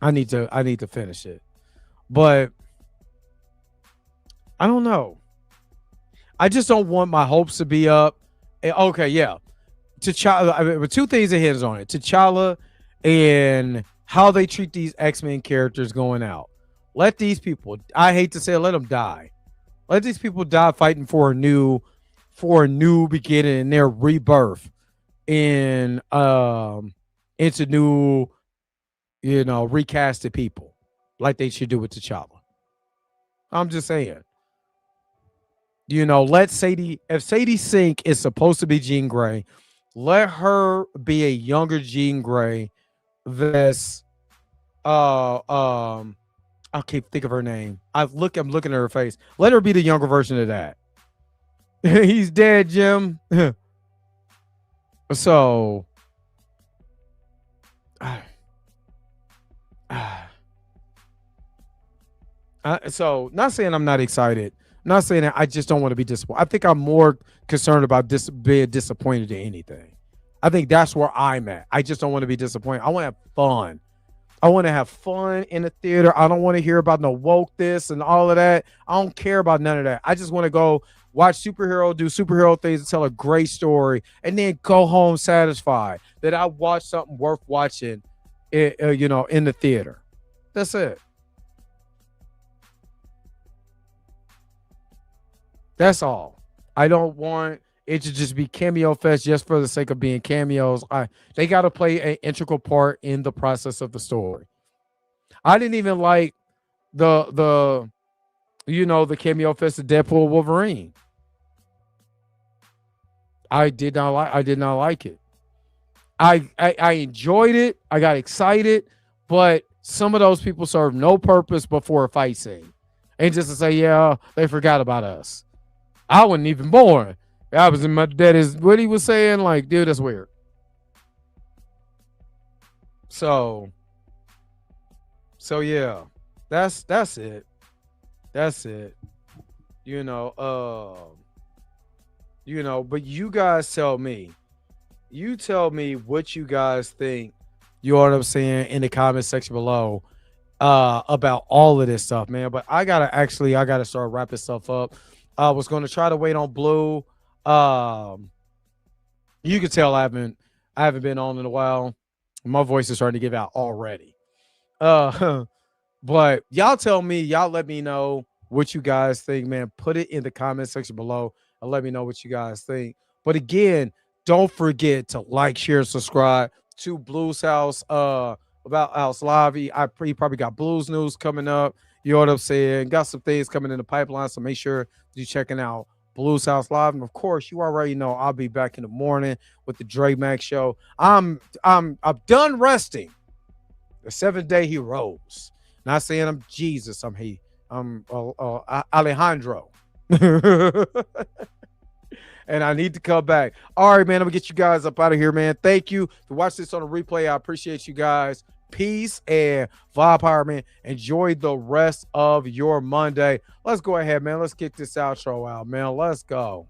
I need to finish it. But I don't know. I just don't want my hopes to be up. Okay, yeah. T'Challa, I mean, two things that hits on it. T'Challa and how they treat these X-Men characters going out. Let these people, I hate to say it, let them die. Let these people die fighting for a new beginning and their rebirth in into new, recasted people like they should do with T'Challa. I'm just saying. Let Sadie, if Sadie Sink is supposed to be Jean Grey, let her be a younger Jean Grey that's I can't think of her name. I'm looking at her face. Let her be the younger version of that. He's dead, Jim. So so not saying I'm not excited. Not saying that I just don't want to be disappointed. I think I'm more concerned about being disappointed than anything. I think that's where I'm at. I just don't want to be disappointed. I want to have fun. I want to have fun in the theater. I don't want to hear about no woke this and all of that. I don't care about none of that. I just want to go watch superhero do superhero things and tell a great story and then go home satisfied that I watched something worth watching, in the theater. That's it. That's all. I don't want it to just be cameo fest just for the sake of being cameos. They got to play an integral part in the process of the story. I didn't even like the cameo fest of Deadpool Wolverine. I did not like it. I enjoyed it. I got excited, but some of those people serve no purpose before a fight scene. And just to say, yeah, they forgot about us. I wasn't even born. I was in my daddy's, what he was saying, like, dude, that's weird. So yeah, that's it. That's it. But you guys tell me. You tell me what you guys think, you know what I'm saying, in the comment section below about all of this stuff, man. But I gotta start wrapping stuff up. I was going to try to wait on Blue. You can tell I haven't been on in a while. My voice is starting to give out already. But y'all tell me, y'all let me know what you guys think, man. Put it in the comment section below and let me know what you guys think. But again, don't forget to like, share, subscribe to Blues House, about House Live. He probably got blues news coming up. You know what I'm saying? Got some things coming in the pipeline, so make sure you're checking out Blues House Live. And of course, you already know I'll be back in the morning with the Dre Max Show. I'm done resting. The 7th day he rose. Not saying I'm Jesus. I'm Alejandro. And I need to come back. All right, man. I'm gonna get you guys up out of here, man. Thank you for watching this on the replay. I appreciate you guys. Peace and vibe power, man. Enjoy the rest of your Monday. Let's go ahead, man. Let's get this outro out, man. Let's go.